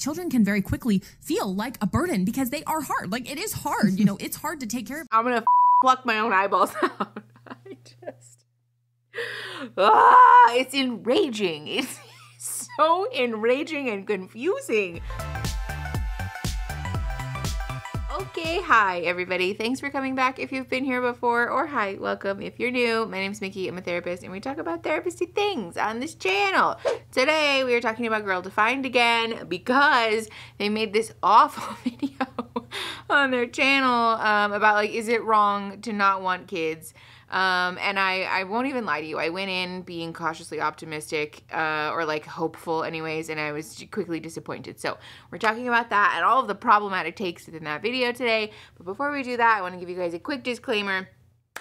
children can very quickly feel like a burden because they are hard. Like, it is hard. You know, it's hard to take care of. I'm gonna pluck my own eyeballs out. It's enraging. It's so enraging and confusing. Okay, hi everybody. Thanks for coming back if you've been here before, or hi, welcome if you're new. My name's Mickey, I'm a therapist, and we talk about therapist-y things on this channel. Today, we are talking about Girl Defined again because they made this awful video on their channel about, like, is it wrong to not want kids? And I won't even lie to you. I went in being cautiously optimistic, or like hopeful anyways, and I was quickly disappointed. So we're talking about that and all of the problematic takes within that video today. But before we do that, I want to give you guys a quick disclaimer.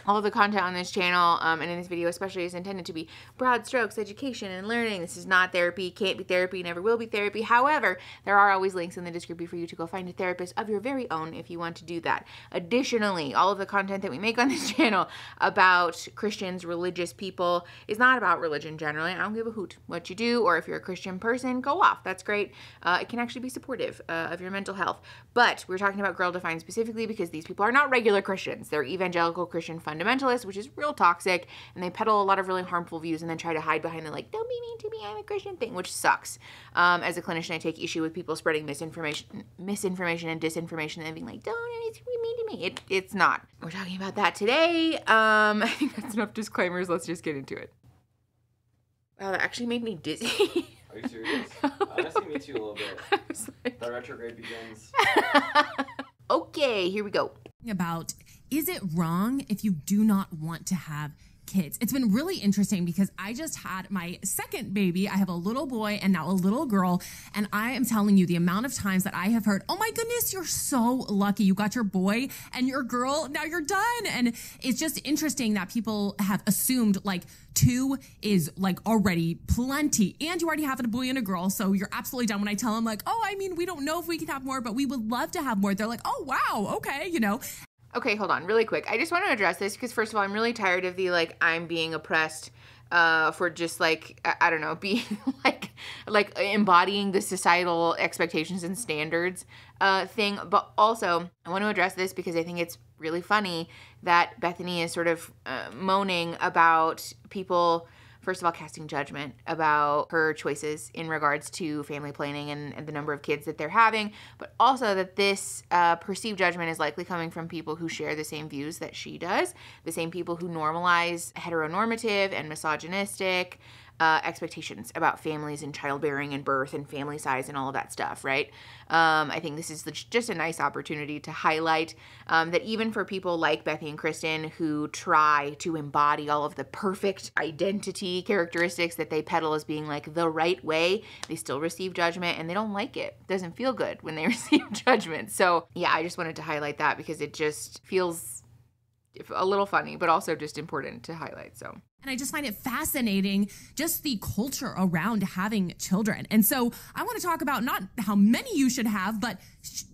All of the content on this channel and in this video especially is intended to be broad strokes, education and learning. This is not therapy, can't be therapy, never will be therapy. However, there are always links in the description for you to go find a therapist of your very own if you want to do that. Additionally, all of the content that we make on this channel about Christians, religious people, is not about religion generally. I don't give a hoot what you do, or if you're a Christian person, go off. That's great. It can actually be supportive of your mental health. But we're talking about Girl Defined specifically because these people are not regular Christians. They're evangelical Christian fundamentalists, which is real toxic, and they peddle a lot of really harmful views and then try to hide behind the, like, don't be mean to me, I'm a Christian thing, which sucks. As a clinician, I take issue with people spreading misinformation and disinformation and being like, don't be mean to me. It's not. We're talking about that today. I think that's enough disclaimers. Let's just get into it. Wow, that actually made me dizzy. Are you serious? Honestly, me too a little bit. I was like... The retrograde begins. Okay, here we go. About, is it wrong if you do not want to have kids? It's been really interesting because I just had my second baby. I have a little boy and now a little girl. And I am telling you the amount of times that I have heard, oh my goodness, you're so lucky. You got your boy and your girl. Now you're done. And it's just interesting that people have assumed like 2 is like already plenty. And you already have a boy and a girl. So you're absolutely done. When I tell them like, oh, I mean, we don't know if we can have more, but we would love to have more. They're like, oh, wow. Okay. You know. Okay, hold on really quick. I just want to address this because, first of all, I'm really tired of the, like, I'm being oppressed for just, like, I don't know, being, like embodying the societal expectations and standards thing. But also, I want to address this because I think it's really funny that Bethany is sort of moaning about people, first of all, casting judgment about her choices in regards to family planning and the number of kids that they're having, but also that this perceived judgment is likely coming from people who share the same views that she does, the same people who normalize heteronormative and misogynistic expectations about families and childbearing and birth and family size and all of that stuff, right? I think this is just a nice opportunity to highlight that even for people like Bethy and Kristen who try to embody all of the perfect identity characteristics that they peddle as being like the right way, they still receive judgment and they don't like it. It doesn't feel good when they receive judgment. So yeah, I just wanted to highlight that because it just feels a little funny, but also just important to highlight, so. And I just find it fascinating, just the culture around having children. And so I want to talk about not how many you should have, but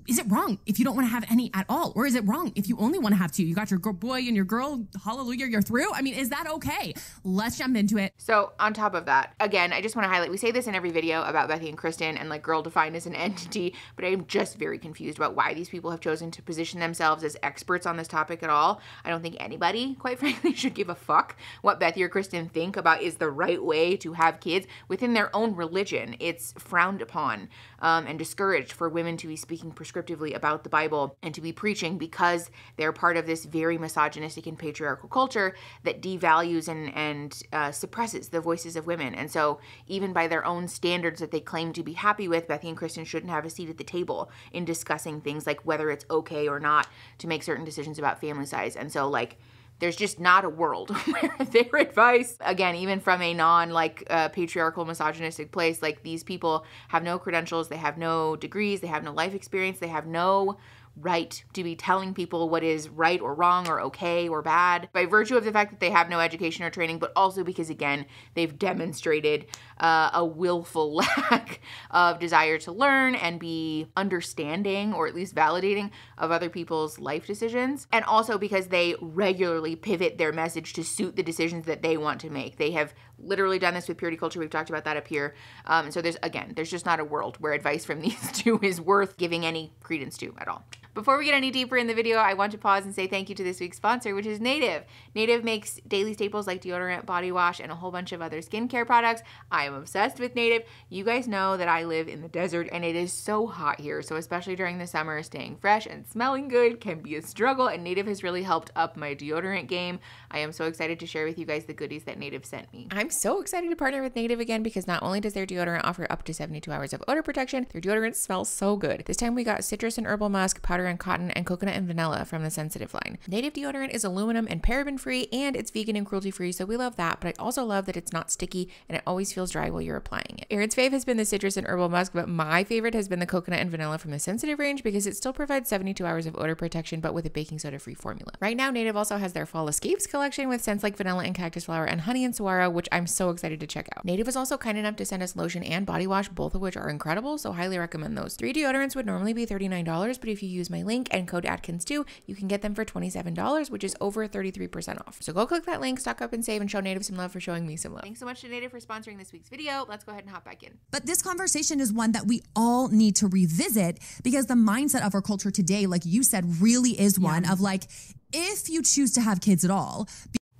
is it wrong if you don't want to have any at all? Or is it wrong if you only want to have 2? You got your boy and your girl, hallelujah, you're through. I mean, is that okay? Let's jump into it. So on top of that, again, I just want to highlight, we say this in every video about Bethy and Kristen and like Girl Defined as an entity, but I'm just very confused about why these people have chosen to position themselves as experts on this topic at all. I don't think anybody, quite frankly, should give a fuck what Bethy or Kristen think about is the right way to have kids within their own religion. It's frowned upon and discouraged for women to be speaking prescriptively about the Bible and to be preaching because they're part of this very misogynistic and patriarchal culture that devalues and suppresses the voices of women. And so even by their own standards that they claim to be happy with, Bethy and Kristen shouldn't have a seat at the table in discussing things like whether it's okay or not to make certain decisions about family size. And so, like, there's just not a world where their advice, again, even from a patriarchal, misogynistic place, like, these people have no credentials, they have no degrees, they have no life experience, they have no right to be telling people what is right or wrong or okay or bad by virtue of the fact that they have no education or training, but also because, again, they've demonstrated a willful lack of desire to learn and be understanding or at least validating of other people's life decisions. And also because they regularly pivot their message to suit the decisions that they want to make. They have literally done this with purity culture. We've talked about that up here. And so there's just not a world where advice from these two is worth giving any credence to at all. Before we get any deeper in the video, I want to pause and say thank you to this week's sponsor, which is Native. Native makes daily staples like deodorant, body wash, and a whole bunch of other skincare products. I am obsessed with Native. You guys know that I live in the desert and it is so hot here. So especially during the summer, staying fresh and smelling good can be a struggle, and Native has really helped up my deodorant game. I am so excited to share with you guys the goodies that Native sent me. I'm so excited to partner with Native again because not only does their deodorant offer up to 72 hours of odor protection, their deodorant smells so good. This time we got citrus and herbal musk, powder and cotton, and coconut and vanilla from the Sensitive line. Native deodorant is aluminum and paraben free, and it's vegan and cruelty free, so we love that, but I also love that it's not sticky and it always feels dry while you're applying it. Aaron's fave has been the citrus and herbal musk, but my favorite has been the coconut and vanilla from the Sensitive range because it still provides 72 hours of odor protection, but with a baking soda free formula. Right now, Native also has their Fall Escapes collection with scents like vanilla and cactus flower and honey and saguaro, which I'm so excited to check out. Native was also kind enough to send us lotion and body wash, both of which are incredible, so highly recommend those. 3 deodorants would normally be $39, but if you use my link and code Atkins2, you can get them for $27, which is over 33% off. So go click that link, stock up and save, and show Native some love for showing me some love. Thanks so much to Native for sponsoring this week's video. Let's go ahead and hop back in. But this conversation is one that we all need to revisit because the mindset of our culture today, like you said, really is one of like, if you choose to have kids at all.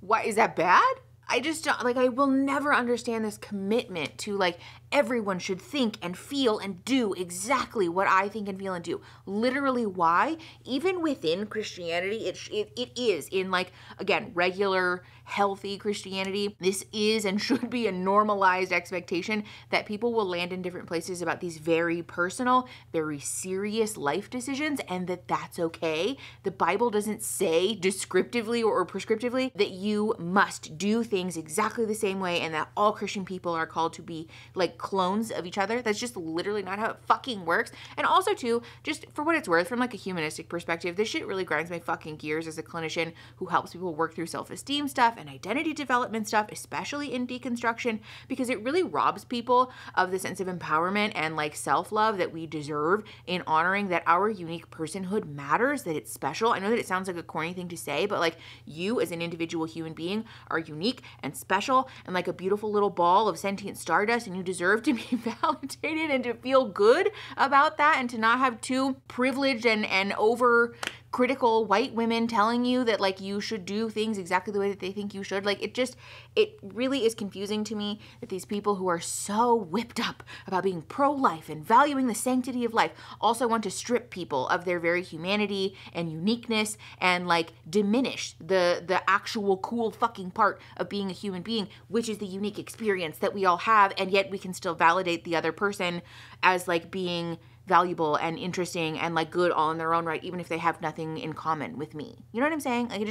What, is that bad? I just don't, like, I will never understand this commitment to, like, everyone should think and feel and do exactly what I think and feel and do. Literally, why? Even within Christianity, it is in, like, again, regular, healthy Christianity, this is and should be a normalized expectation that people will land in different places about these very personal, very serious life decisions, and that's okay. The Bible doesn't say descriptively or prescriptively that you must do things exactly the same way and that all Christian people are called to be like clones of each other. That's just literally not how it fucking works. And also too, just for what it's worth, from like a humanistic perspective, this shit really grinds my fucking gears as a clinician who helps people work through self-esteem stuff and identity development stuff, especially in deconstruction, because it really robs people of the sense of empowerment and like self-love that we deserve in honoring that our unique personhood matters, that it's special. I know that it sounds like a corny thing to say, but like you as an individual human being are unique and special and like a beautiful little ball of sentient stardust, and you deserve to be validated and to feel good about that and to not have two privileged and over critical white women telling you that like you should do things exactly the way that they think you should. Like it really is confusing to me that these people who are so whipped up about being pro-life and valuing the sanctity of life also want to strip people of their very humanity and uniqueness and like diminish the actual cool fucking part of being a human being, which is the unique experience that we all have, and yet we can still validate the other person as like being valuable and interesting and like good all in their own right, even if they have nothing in common with me. You know what I'm saying? Like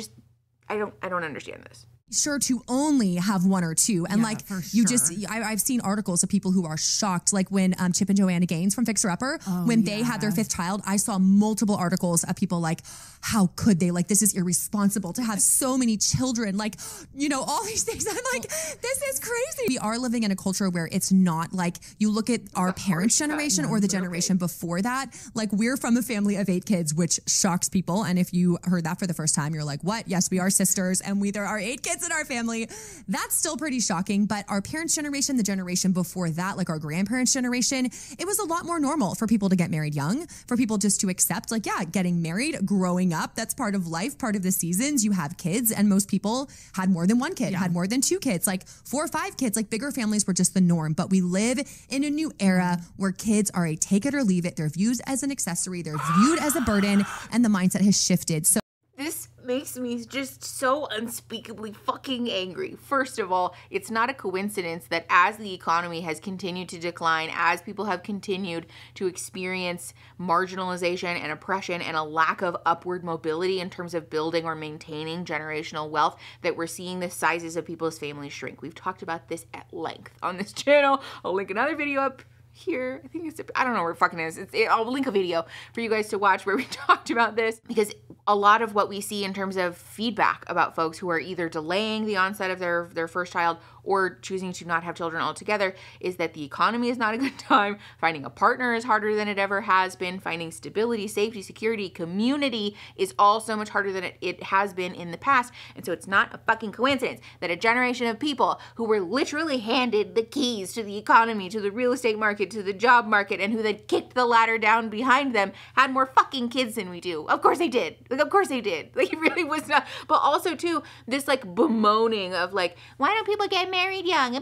I don't understand this. Sure to only have one or two. And like you just, I've seen articles of people who are shocked, like when Chip and Joanna Gaines from Fixer Upper, when they had their 5th child, I saw multiple articles of people like, how could they? Like, this is irresponsible to have so many children. Like, you know, all these things. I'm like, this is crazy. We are living in a culture where it's not like, you look at our parents' generation or the generation before that. Like, we're from a family of 8 kids, which shocks people. And if you heard that for the first time, you're like, what? Yes, we are sisters and there are 8 kids in our family. That's still pretty shocking. But our parents' generation, the generation before that, like our grandparents' generation, it was a lot more normal for people to get married young, for people just to accept, like, yeah, getting married, growing up, that's part of life, part of the seasons. You have kids, and most people had more than one kid, had more than 2 kids, like 4 or 5 kids. Like bigger families were just the norm. But we live in a new era where kids are a take it or leave it. They're viewed as an accessory. They're viewed as a burden, and the mindset has shifted. So this makes me just so unspeakably fucking angry. First of all, it's not a coincidence that as the economy has continued to decline, as people have continued to experience marginalization and oppression and a lack of upward mobility in terms of building or maintaining generational wealth, that we're seeing the sizes of people's families shrink. We've talked about this at length on this channel. I'll link another video up here. I think I don't know where it fucking is. I'll link a video for you guys to watch where we talked about this, because a lot of what we see in terms of feedback about folks who are either delaying the onset of their first child or choosing to not have children altogether is that the economy is not a good time. Finding a partner is harder than it ever has been. Finding stability, safety, security, community is all so much harder than it has been in the past. And so it's not a fucking coincidence that a generation of people who were literally handed the keys to the economy, to the real estate market, to the job market, and who then kicked the ladder down behind them had more fucking kids than we do. Of course they did. Like, of course they did. Like, it really was not. But also, too, this, like, bemoaning of, like, why don't people get married young?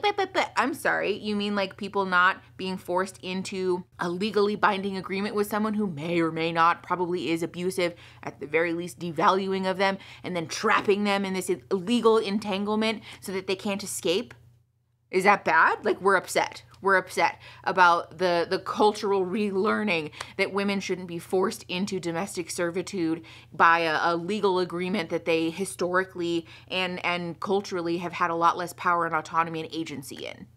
I'm sorry. You mean, like, people not being forced into a legally binding agreement with someone who may or may not, probably is abusive, at the very least devaluing of them, and then trapping them in this illegal entanglement so that they can't escape? Is that bad? Like, we're upset. We're upset about the cultural relearning that women shouldn't be forced into domestic servitude by a legal agreement that they historically and culturally have had a lot less power and autonomy and agency in.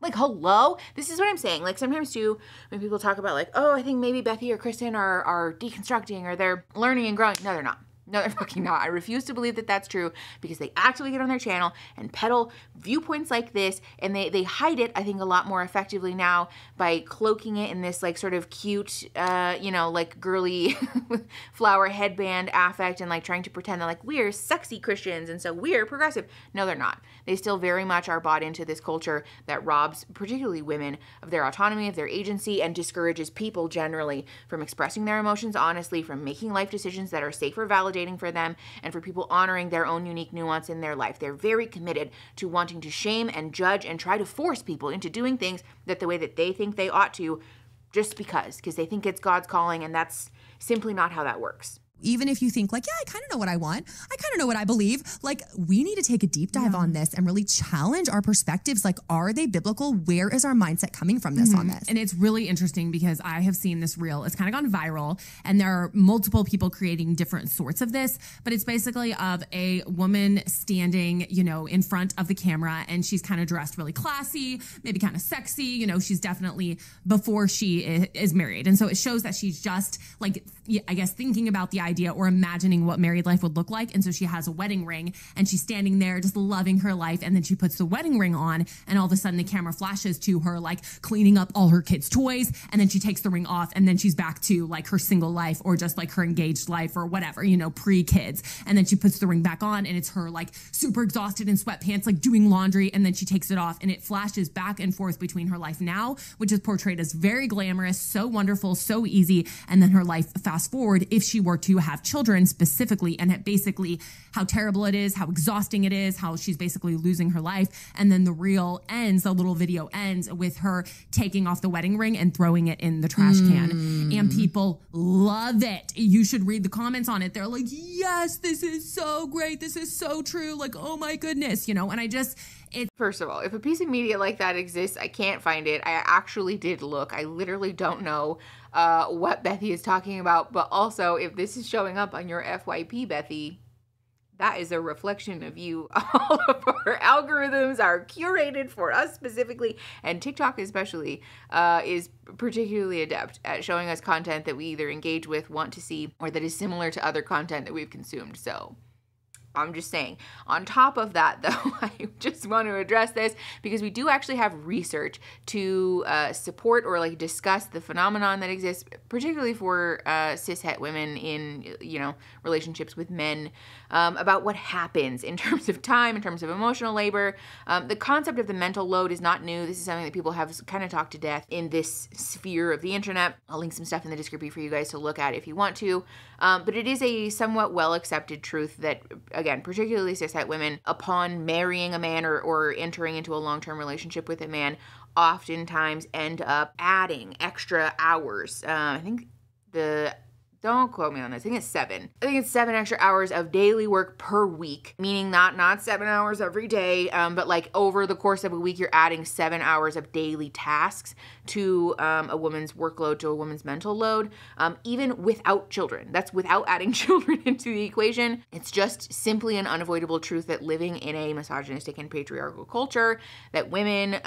Like, hello? This is what I'm saying. Like, sometimes too, when people talk about, like, oh, I think maybe Bethy or Kristen are deconstructing or they're learning and growing. No, they're not. No, they're fucking not. I refuse to believe that that's true because they actually get on their channel and peddle viewpoints like this, and they hide it, I think, a lot more effectively now by cloaking it in this, like, sort of cute, like, girly flower headband affect and, like, trying to pretend that, like, we're sexy Christians and so we're progressive. No, they're not. They still very much are bought into this culture that robs particularly women of their autonomy, of their agency, and discourages people generally from expressing their emotions honestly, from making life decisions that are safe or validating for them, and for people honoring their own unique nuance in their life. They're very committed to wanting to shame and judge and try to force people into doing things that the way that they think they ought to, just because they think it's God's calling, and that's simply not how that works. Even if you think like, yeah, I kind of know what I want. I kind of know what I believe. Like, we need to take a deep dive on this and really challenge our perspectives. Like, are they biblical? Where is our mindset coming from this on this? And it's really interesting because I have seen this reel. It's kind of gone viral, and there are multiple people creating different sorts of this, but it's basically of a woman standing, in front of the camera, and she's kind of dressed really classy, maybe kind of sexy. She's definitely before she is married. And so it shows that she's just like, I guess, thinking about the idea or imagining what married life would look like. And so she has a wedding ring and she's standing there just loving her life. And then she puts the wedding ring on, and all of a sudden the camera flashes to her, like, cleaning up all her kids' toys. And then she takes the ring off, and then she's back to, like, her single life or just, like, her engaged life or whatever, pre-kids. And then she puts the ring back on, and it's her, like, super exhausted in sweatpants, like, doing laundry. And then she takes it off, and it flashes back and forth between her life now, which is portrayed as very glamorous, so wonderful, so easy. And then her life fast forward, if she were to have children specifically, and basically how terrible it is, how exhausting it is, how she's basically losing her life. And then the little video ends with her taking off the wedding ring and throwing it in the trash can. And people love it. You should read the comments on it. They're like, yes, this is so great. This is so true. Like, oh my goodness, and First of all, if a piece of media like that exists, I can't find it. I actually did look. I literally don't know what Bethy is talking about. But also, if this is showing up on your FYP, Bethy, that is a reflection of you. All of our algorithms are curated for us specifically, and TikTok especially is particularly adept at showing us content that we either engage with, want to see, or that is similar to other content that we've consumed. So I'm just saying. On top of that, though, I just want to address this because we do actually have research to support or, like, discuss the phenomenon that exists, particularly for cishet women in, relationships with men, about what happens in terms of time, in terms of emotional labor. The concept of the mental load is not new. This is something that people have kind of talked to death in this sphere of the internet. I'll link some stuff in the description for you guys to look at if you want to. But it is a somewhat well-accepted truth that, again, particularly cishet women, upon marrying a man or entering into a long-term relationship with a man, oftentimes end up adding extra hours. Don't quote me on this. I think it's 7. I think it's 7 extra hours of daily work per week, meaning not 7 hours every day, but like over the course of a week, you're adding 7 hours of daily tasks to a woman's workload, to a woman's mental load, even without children. That's without adding children into the equation. It's just simply an unavoidable truth that living in a misogynistic and patriarchal culture, that women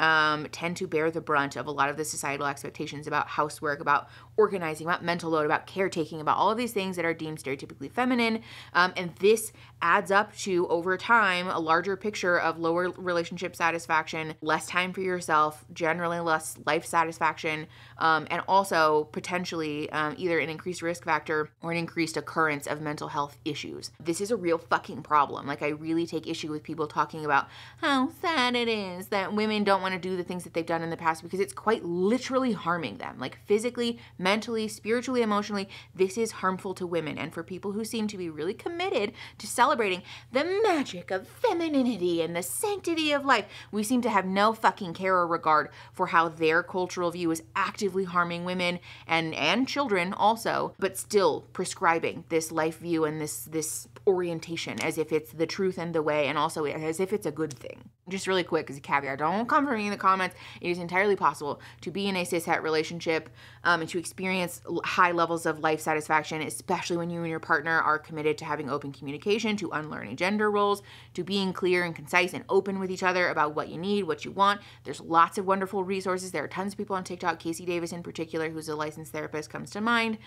tend to bear the brunt of a lot of the societal expectations about housework, about organizing, about mental load, about caretaking, about all of these things that are deemed stereotypically feminine. And this adds up to, over time, a larger picture of lower relationship satisfaction, less time for yourself, generally less life satisfaction, and also potentially either an increased risk factor or an increased occurrence of mental health issues. This is a real fucking problem. Like, I really take issue with people talking about how sad it is that women don't want to do the things that they've done in the past, because it's quite literally harming them. Like, physically, mentally, spiritually, emotionally, this is harmful to women. And for people who seem to be really committed to celebrating the magic of femininity and the sanctity of life, we seem to have no fucking care or regard for how their cultural view is actively harming women and children also, but still prescribing this life view and this orientation as if it's the truth and the way, and also as if it's a good thing. Just really quick as a caveat, don't come for me in the comments. It is entirely possible to be in a cishet relationship and to experience high levels of life satisfaction, especially when you and your partner are committed to having open communication, to unlearning gender roles, to being clear and concise and open with each other about what you need, what you want. There's lots of wonderful resources. There are tons of people on TikTok. Casey Davis in particular, who's a licensed therapist, comes to mind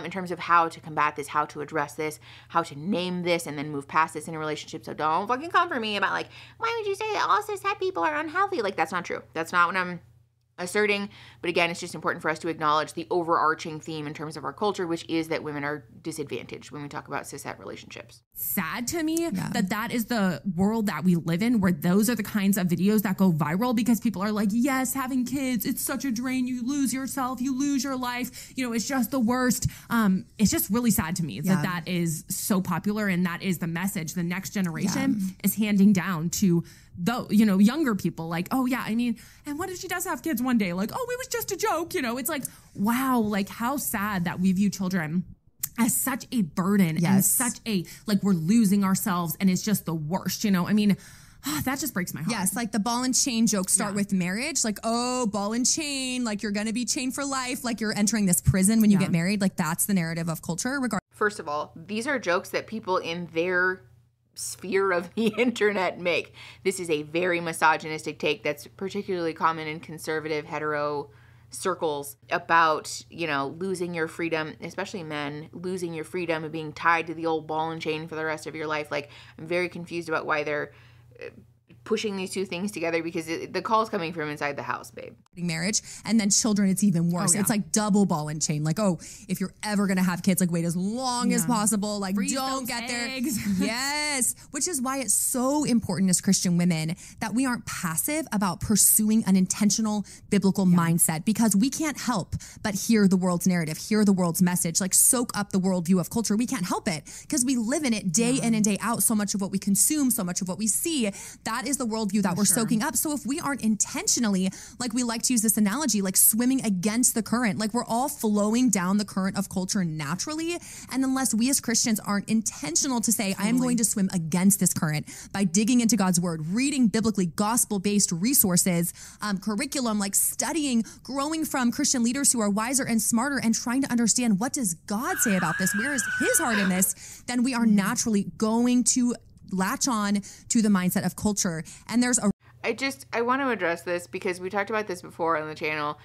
in terms of how to combat this, how to address this, how to name this, and then move past this in a relationship. So don't fucking come for me about like, why would you say that all cishet people are unhealthy? Like, that's not true. That's not what I'm asserting. But again, it's just important for us to acknowledge the overarching theme in terms of our culture, which is that women are disadvantaged when we talk about cishet relationships. Sad to me that is the world that we live in, where those are the kinds of videos that go viral, because people are like, yes, having kids, it's such a drain. You lose yourself, you lose your life. You know, it's just the worst. It's just really sad to me that is so popular, and that is the message the next generation is handing down to the, you know, younger people. Like, oh yeah, I mean, and what if she does have kids one day? Like, oh, it was just a joke. You know, it's like, wow, like how sad that we view children as such a burden and such a, like, we're losing ourselves and it's just the worst, you know? I mean, that just breaks my heart. Yes, like the ball and chain jokes start with marriage. Like, oh, ball and chain, like you're going to be chained for life. Like you're entering this prison when you get married. Like that's the narrative of culture. First of all, these are jokes that people in their sphere of the internet make. This is a very misogynistic take that's particularly common in conservative hetero circles about, you know, losing your freedom, especially men, losing your freedom and being tied to the old ball and chain for the rest of your life. Like, I'm very confused about why they're pushing these two things together, because the call's coming from inside the house, babe. Marriage, and then children, it's even worse. It's like double ball and chain. Like, oh, if you're ever gonna have kids, like wait as long as possible. Like, freeze don't those get eggs. there. Yes, which is why it's so important as Christian women that we aren't passive about pursuing an intentional biblical mindset, because we can't help but hear the world's narrative, hear the world's message, like soak up the worldview of culture. We can't help it because we live in it day in and day out. So much of what we consume, so much of what we see, that is the worldview that we're soaking up. So if we aren't intentionally, like we like to use this analogy, like swimming against the current, like we're all flowing down the current of culture naturally. And unless we as Christians aren't intentional to say, I am going to swim against this current by digging into God's word, reading biblically gospel-based resources, curriculum, like studying, growing from Christian leaders who are wiser and smarter and trying to understand, what does God say about this? Where is his heart in this? Then we are naturally going to latch on to the mindset of culture. And there's a I want to address this because we talked about this before on the channel.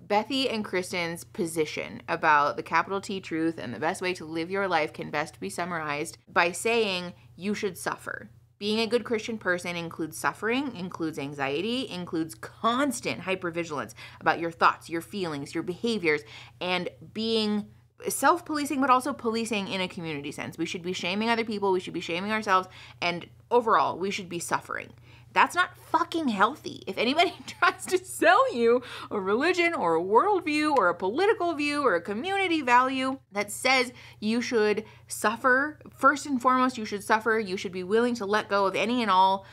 Bethy and Kristen's position about the capital T truth and the best way to live your life can best be summarized by saying you should suffer. Being a good Christian person includes suffering, includes anxiety, includes constant hypervigilance about your thoughts, your feelings, your behaviors, and being self-policing, but also policing in a community sense. We should be shaming other people, we should be shaming ourselves, and overall, we should be suffering. That's not fucking healthy. If anybody tries to sell you a religion or a worldview or a political view or a community value that says you should suffer, first and foremost, you should suffer, you should be willing to let go of any and all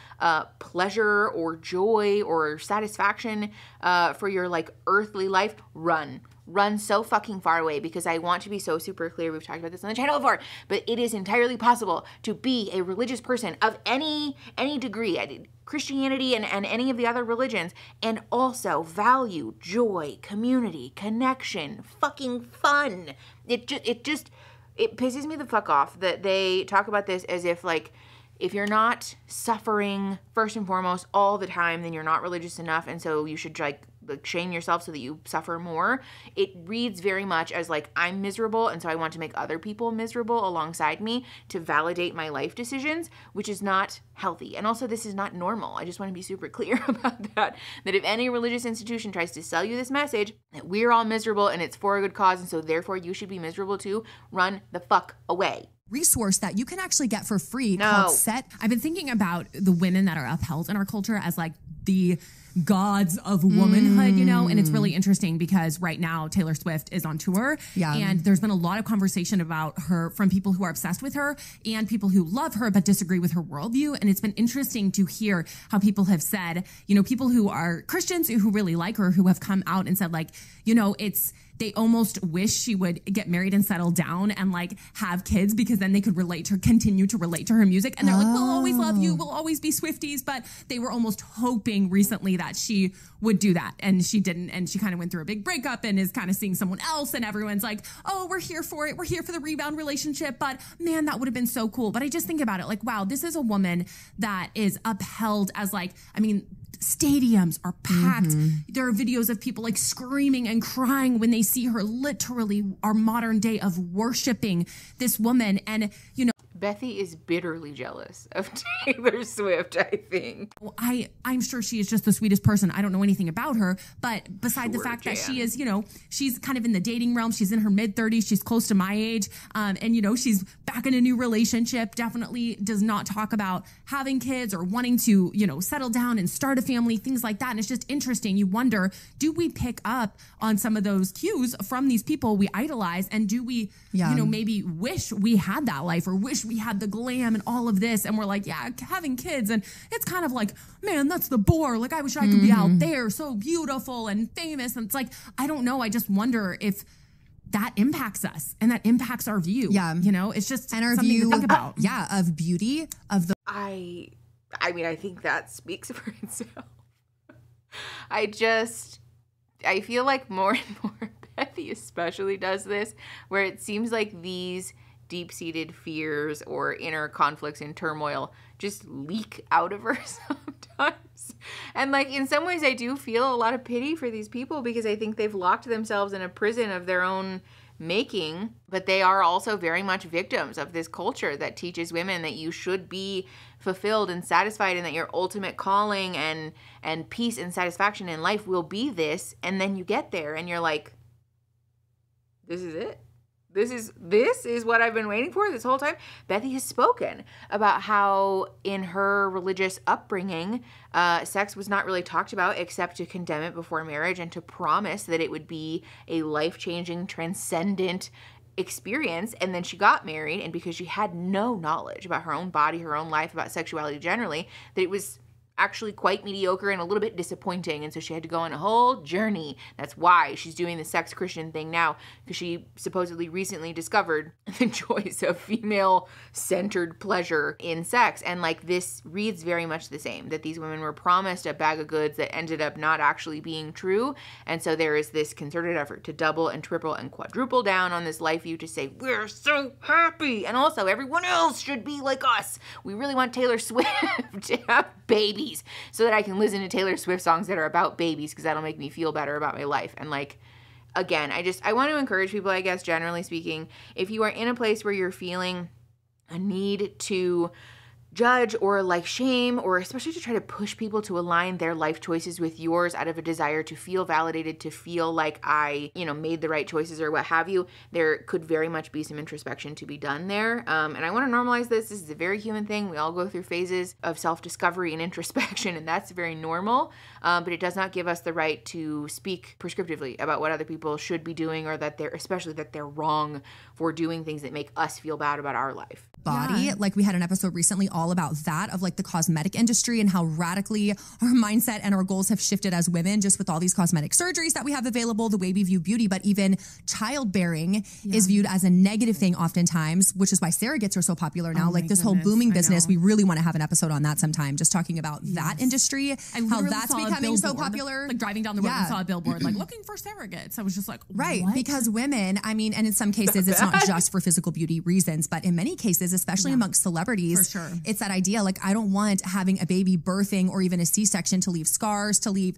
pleasure or joy or satisfaction for your like earthly life, run so fucking far away, because I want to be so super clear. We've talked about this on the channel before, but it is entirely possible to be a religious person of any degree, Christianity and any of the other religions, and also value joy, community, connection, fucking fun. It pisses me the fuck off that they talk about this as if like, if you're not suffering first and foremost all the time, then you're not religious enough, and so you should like shame yourself so that you suffer more. It reads very much as like, I'm miserable, and so I want to make other people miserable alongside me to validate my life decisions, which is not healthy. And also, this is not normal. I just want to be super clear about that if any religious institution tries to sell you this message that we're all miserable and it's for a good cause, and so therefore you should be miserable too, run the fuck away. Resource that you can actually get for free called Set. I've been thinking about the women that are upheld in our culture as like the gods of womanhood, you know, and it's really interesting because right now Taylor Swift is on tour, and there's been a lot of conversation about her from people who are obsessed with her and people who love her but disagree with her worldview. And it's been interesting to hear how people have said, you know, people who are Christians who really like her, who have come out and said like, you know, they almost wish she would get married and settle down and like have kids because then they could continue to relate to her music. And they're like, we'll always love you. We'll always be Swifties. But they were almost hoping recently that she would do that. And she didn't. And she kind of went through a big breakup and is kind of seeing someone else. And everyone's like, oh, we're here for it. We're here for the rebound relationship. But man, that would have been so cool. But I just think about it like, wow, this is a woman that is upheld as like, I mean, stadiums are packed. There are videos of people like screaming and crying when they see her, literally our modern day of worshiping this woman. And, you know, Bethy is bitterly jealous of Taylor Swift, I think. I'm sure she is just the sweetest person. I don't know anything about her, but beside the fact that she is, you know, she's kind of in the dating realm. She's in her mid-30s. She's close to my age. And, you know, she's back in a new relationship, definitely does not talk about having kids or wanting to, you know, settle down and start a family, things like that. And it's just interesting. You wonder, do we pick up on some of those cues from these people we idolize? And do we, you know, maybe wish we had that life or wish we had the glam and all of this, and we're like, yeah, having kids, and it's kind of like, man, that's the bore. Like, I wish I could be out there so beautiful and famous. And it's like, I don't know. I just wonder if that impacts us and that impacts our view. Yeah. You know, it's just and our something view to think about. Of beauty, of the. I mean, I think that speaks for itself. I feel like more and more Bethy especially does this, where it seems like these deep-seated fears or inner conflicts and turmoil just leak out of her sometimes. And like in some ways I do feel a lot of pity for these people because I think they've locked themselves in a prison of their own making, but they are also very much victims of this culture that teaches women that you should be fulfilled and satisfied and that your ultimate calling and peace and satisfaction in life will be this. And then you get there and you're like, this is it. This is what I've been waiting for this whole time. Bethy has spoken about how in her religious upbringing, sex was not really talked about except to condemn it before marriage and to promise that it would be a life-changing, transcendent experience. And then she got married, and because she had no knowledge about her own body, her own life, about sexuality generally, that it was actually quite mediocre and a little bit disappointing, and so she had to go on a whole journey. That's why she's doing the sex Christian thing now, because she supposedly recently discovered the joys of female-centered pleasure in sex. And like, this reads very much the same, that these women were promised a bag of goods that ended up not actually being true. And so there is this concerted effort to double and triple and quadruple down on this life view to say, we're so happy, and also everyone else should be like us. We really want Taylor Swift to have babies so that I can listen to Taylor Swift songs that are about babies, because that'll make me feel better about my life. And like, again, I want to encourage people, I guess, generally speaking, if you are in a place where you're feeling a need to judge or like shame, or especially to try to push people to align their life choices with yours out of a desire to feel validated, to feel like I, you know, made the right choices or what have you, there could very much be some introspection to be done there. And I want to normalize this. This is a very human thing. We all go through phases of self-discovery and introspection, and that's very normal. But it does not give us the right to speak prescriptively about what other people should be doing, or that especially that they're wrong for doing things that make us feel bad about our life. Body. Yeah. Like, we had an episode recently all about that, of like the cosmetic industry and how radically our mindset and our goals have shifted as women, just with all these cosmetic surgeries that we have available, the way we view beauty. But even childbearing is viewed as a negative thing oftentimes, which is why surrogates are so popular now. Like, this whole booming business, we really want to have an episode on that sometime, just talking about that industry, how that's becoming so popular. Like, driving down the road and saw a billboard like looking for surrogates. I was just like, right, what? because women, I mean, and in some cases it's not just for physical beauty reasons, but in many cases, especially amongst celebrities, it's that idea. Like, I don't want having a baby birthing or even a C-section to leave scars, to leave,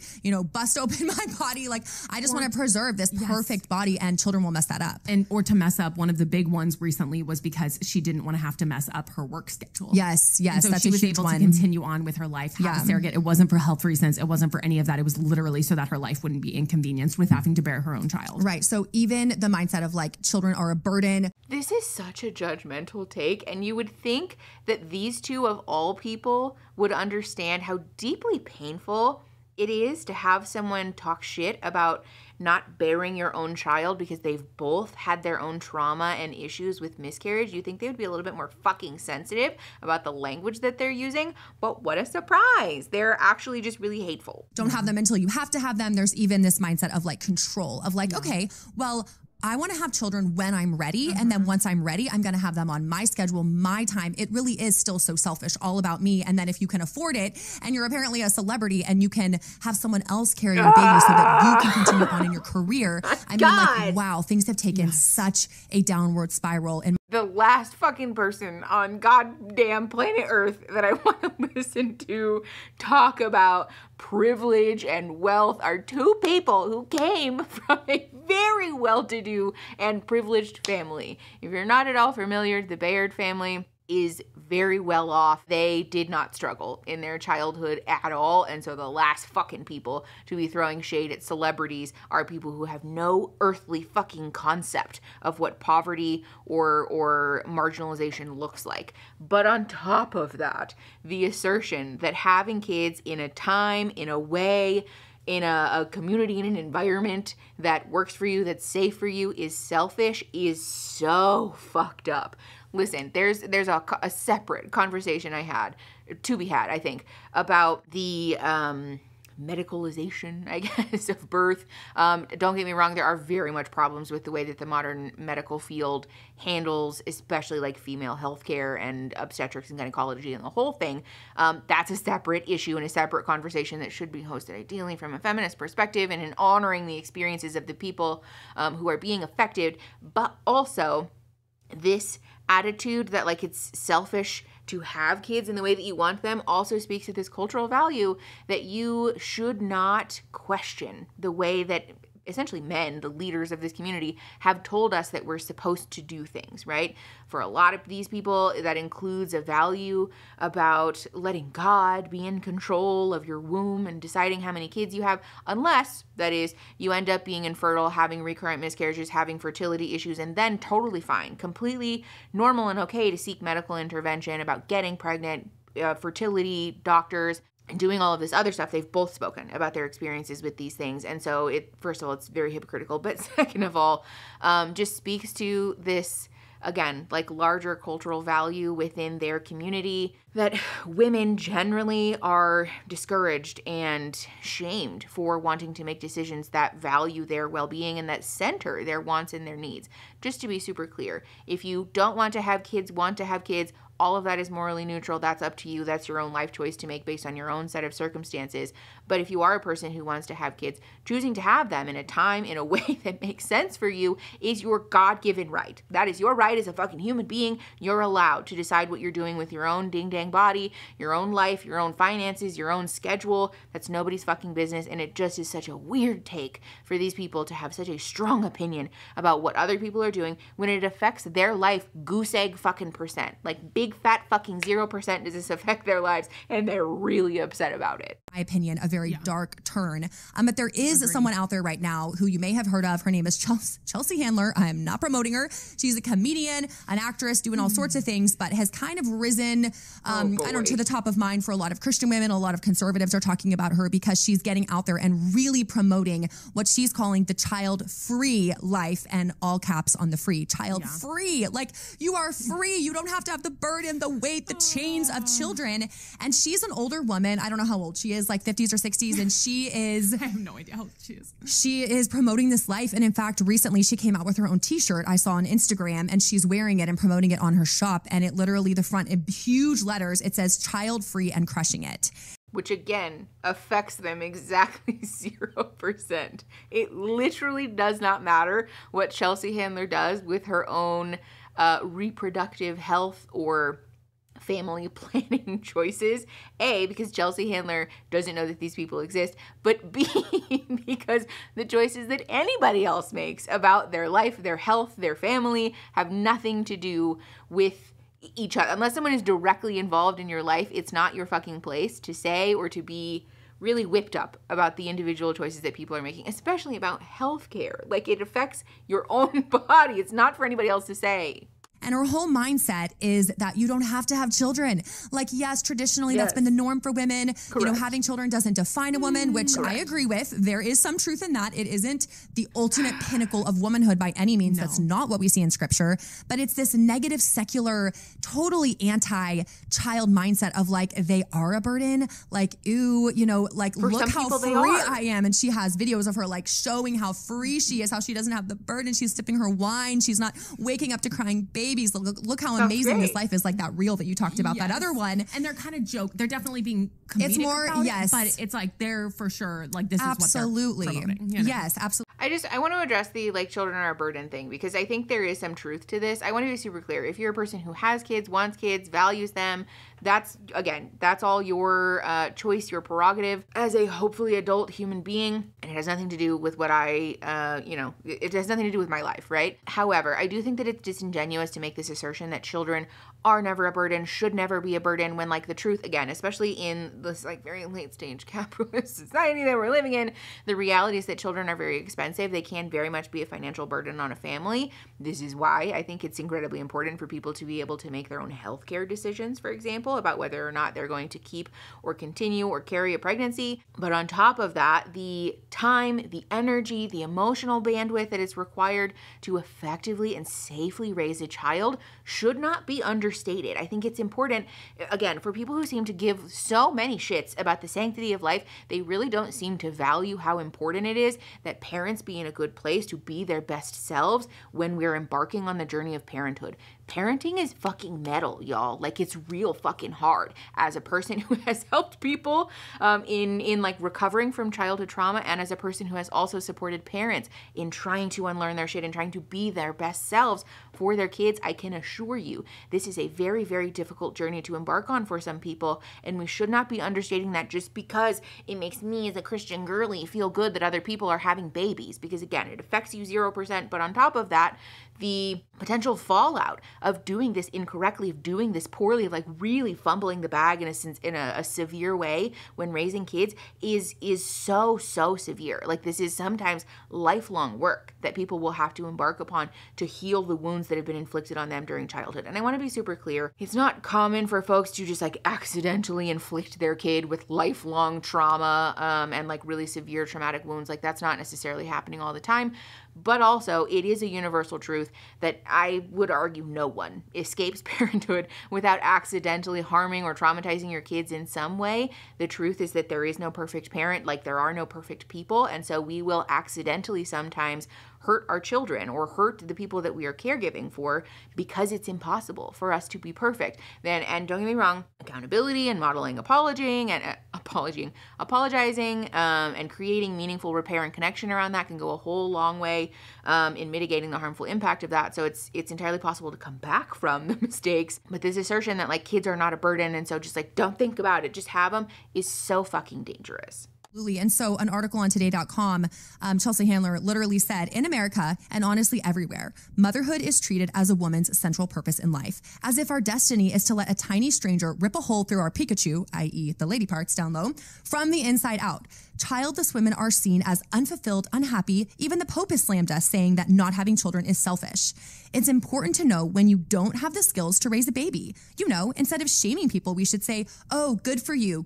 bust open my body. Like, I just want to preserve this perfect body, and children will mess that up. Or to mess up. One of the big ones recently was because she didn't want to have to mess up her work schedule. Yes, so that's she a was huge able one. to continue on with her life, have a surrogate. It wasn't for health reasons. It wasn't for any of that. It was literally so that her life wouldn't be inconvenienced with having to bear her own child. Right. So even the mindset of like children are a burden. This is such a judgmental take, and you would think that these two of all people would understand how deeply painful it is to have someone talk shit about not bearing your own child because they've both had their own trauma and issues with miscarriage. You think they would be a little bit more fucking sensitive about the language that they're using, but what a surprise. They're actually just really hateful. Don't have them until you have to have them. There's even this mindset of like control, of like, okay, well, I want to have children when I'm ready. And then once I'm ready, I'm going to have them on my schedule, my time. It really is still so selfish, all about me. And then if you can afford it and you're apparently a celebrity and you can have someone else carry your baby so that you can continue on in your career. I mean, like, wow, things have taken such a downward spiral. And the last fucking person on goddamn planet Earth that I want to listen to talk about privilege and wealth are two people who came from a very well-to-do and privileged family. If you're not at all familiar, the Bayard family is very well off. They did not struggle in their childhood at all. And so the last fucking people to be throwing shade at celebrities are people who have no earthly fucking concept of what poverty or marginalization looks like. But on top of that, the assertion that having kids in a time, in a way, in a community, in an environment that works for you, that's safe for you, is selfish, is so fucked up. Listen, there's a separate conversation to be had, I think, about the medicalization, I guess, of birth. Don't get me wrong, there are very much problems with the way that the modern medical field handles, especially like female healthcare and obstetrics and gynecology and the whole thing. That's a separate issue and a separate conversation that should be hosted ideally from a feminist perspective and in honoring the experiences of the people who are being affected, but also this attitude that like it's selfish to have kids in the way that you want them also speaks to this cultural value that you should not question the way that essentially men, the leaders of this community, have told us that we're supposed to do things, right? For a lot of these people, that includes a value about letting God be in control of your womb and deciding how many kids you have, unless, that is, you end up being infertile, having recurrent miscarriages, having fertility issues, and then totally fine, completely normal and okay to seek medical intervention about getting pregnant, fertility doctors, and doing all of this other stuff. They've both spoken about their experiences with these things. And so first of all, it's very hypocritical, but second of all, just speaks to this, again, like larger cultural value within their community that women generally are discouraged and shamed for wanting to make decisions that value their well-being and that center their wants and their needs. Just to be super clear, if you don't want to have kids, all of that is morally neutral. That's up to you. That's your own life choice to make based on your own set of circumstances. But if you are a person who wants to have kids, choosing to have them in a time, in a way that makes sense for you is your God-given right. That is your right as a fucking human being. You're allowed to decide what you're doing with your own ding-dang body, your own life, your own finances, your own schedule. That's nobody's fucking business. And it just is such a weird take for these people to have such a strong opinion about what other people are doing when it affects their life goose egg fucking percent. Like big fat fucking 0% does this affect their lives, and they're really upset about it. My opinion, a very dark turn. But there is someone out there right now who you may have heard of. Her name is Chelsea Handler. I'm not promoting her. She's a comedian, an actress, doing all sorts of things, but has kind of risen, to the top of mind for a lot of Christian women. A lot of conservatives are talking about her because she's getting out there and really promoting what she's calling the child-free life, and all caps on the free. Child-free. Like, you are free. You don't have to have the burden, the weight, the chains of children. And she's an older woman. I don't know how old she is, like 50s or 60s. And she is... I have no idea how old she is. She is promoting this life. And in fact, recently she came out with her own t-shirt I saw on Instagram, and she's wearing it and promoting it on her shop. And it literally, the front, in huge letters, it says child-free and crushing it. Which again affects them exactly 0%. It literally does not matter what Chelsea Handler does with her own reproductive health or family planning choices. A, because Chelsea Handler doesn't know that these people exist, but B, because the choices that anybody else makes about their life, their health, their family have nothing to do with each other. Unless someone is directly involved in your life, it's not your fucking place to say or to be really whipped up about the individual choices that people are making, especially about healthcare. Like, it affects your own body. It's not for anybody else to say. And her whole mindset is that you don't have to have children. Like, yes, traditionally that's been the norm for women. Correct. You know, having children doesn't define a woman, which Correct. I agree with. There is some truth in that. It isn't the ultimate pinnacle of womanhood by any means. No. That's not what we see in scripture. But it's this negative, secular, totally anti-child mindset of like, they are a burden. Like, ooh, you know, like, For look some how people, they free are. I am. And she has videos of her like showing how free she is, how she doesn't have the burden. She's sipping her wine. She's not waking up to crying babies. Look how Sounds amazing great. this life is, like that reel that you talked about. Yes. That other one. And they're kind of joke. They're definitely being comedic It's more, about yes. it, but it's like they're for sure like this Absolutely. is what they're promoting. You know? Yes, absolutely. I want to address the like children are a burden thing, because I think there is some truth to this. I want to be super clear. If you're a person who has kids, wants kids, values them, that's all your choice, your prerogative as a hopefully adult human being. And it has nothing to do with what it has nothing to do with my life, right? However, I do think that it's disingenuous to make this assertion that children are never a burden, should never be a burden, when like the truth, again, especially in this like very late stage capitalist society that we're living in, the reality is that children are very expensive. They can very much be a financial burden on a family. This is why I think it's incredibly important for people to be able to make their own healthcare decisions, for example, about whether or not they're going to keep or continue or carry a pregnancy. But on top of that, the time, the energy, the emotional bandwidth that is required to effectively and safely raise a child should not be understated. I think it's important, again, for people who seem to give so many shits about the sanctity of life, they really don't seem to value how important it is that parents be in a good place to be their best selves when we're embarking on the journey of parenthood. Parenting is fucking metal, y'all. Like, it's real fucking hard. As a person who has helped people in like recovering from childhood trauma, and as a person who has also supported parents in trying to unlearn their shit and trying to be their best selves for their kids, I can assure you this is a very, very difficult journey to embark on for some people, and we should not be understating that just because it makes me as a Christian girly feel good that other people are having babies, because again, it affects you 0%, but on top of that, the potential fallout of doing this incorrectly, of doing this poorly, of like really fumbling the bag in a severe way when raising kids is so severe. Like, this is sometimes lifelong work that people will have to embark upon to heal the wounds that have been inflicted on them during childhood. And I want to be super clear. It's not common for folks to just like accidentally inflict their kid with lifelong trauma and like really severe traumatic wounds. Like, that's not necessarily happening all the time. But also, it is a universal truth that I would argue no one escapes parenthood without accidentally harming or traumatizing your kids in some way. The truth is that there is no perfect parent, like there are no perfect people, and so we will accidentally sometimes hurt our children or hurt the people that we are caregiving for, because it's impossible for us to be perfect. And don't get me wrong, accountability and modeling apologizing and creating meaningful repair and connection around that can go a whole long way in mitigating the harmful impact of that. So it's entirely possible to come back from the mistakes. But this assertion that like kids are not a burden and so just like don't think about it, just have them, is so fucking dangerous. Absolutely. And so an article on today.com, Chelsea Handler literally said, in America, and honestly everywhere, motherhood is treated as a woman's central purpose in life, as if our destiny is to let a tiny stranger rip a hole through our Pikachu, i.e. the lady parts down low, from the inside out. Childless women are seen as unfulfilled, unhappy. Even the Pope has slammed us, saying that not having children is selfish. It's important to know when you don't have the skills to raise a baby. You know, instead of shaming people, we should say, oh, good for you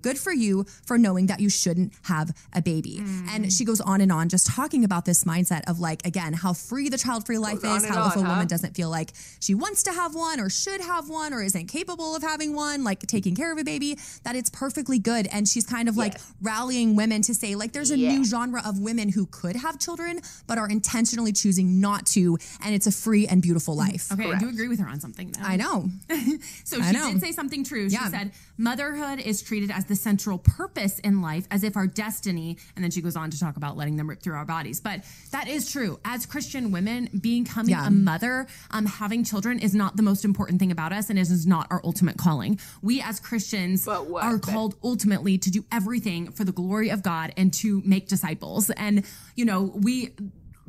for knowing that you shouldn't have a baby. And she goes on and on just talking about this mindset of like, again, how free the child-free life is, how if a woman doesn't feel like she wants to have one or should have one or isn't capable of having one, like taking care of a baby, that it's perfectly good. And she's kind of like rallying women to say like there's a new genre of women who could have children but are intentionally choosing not to, and it's a free and beautiful life. Okay, I do agree with her on something though. I know. So she did say something true. She said, motherhood is treated as the central purpose in life, as if our destiny destiny. And then she goes on to talk about letting them rip through our bodies. But that is true. As Christian women, becoming a mother, having children is not the most important thing about us, and it is not our ultimate calling. We as Christians are called ultimately to do everything for the glory of God and to make disciples. And, you know,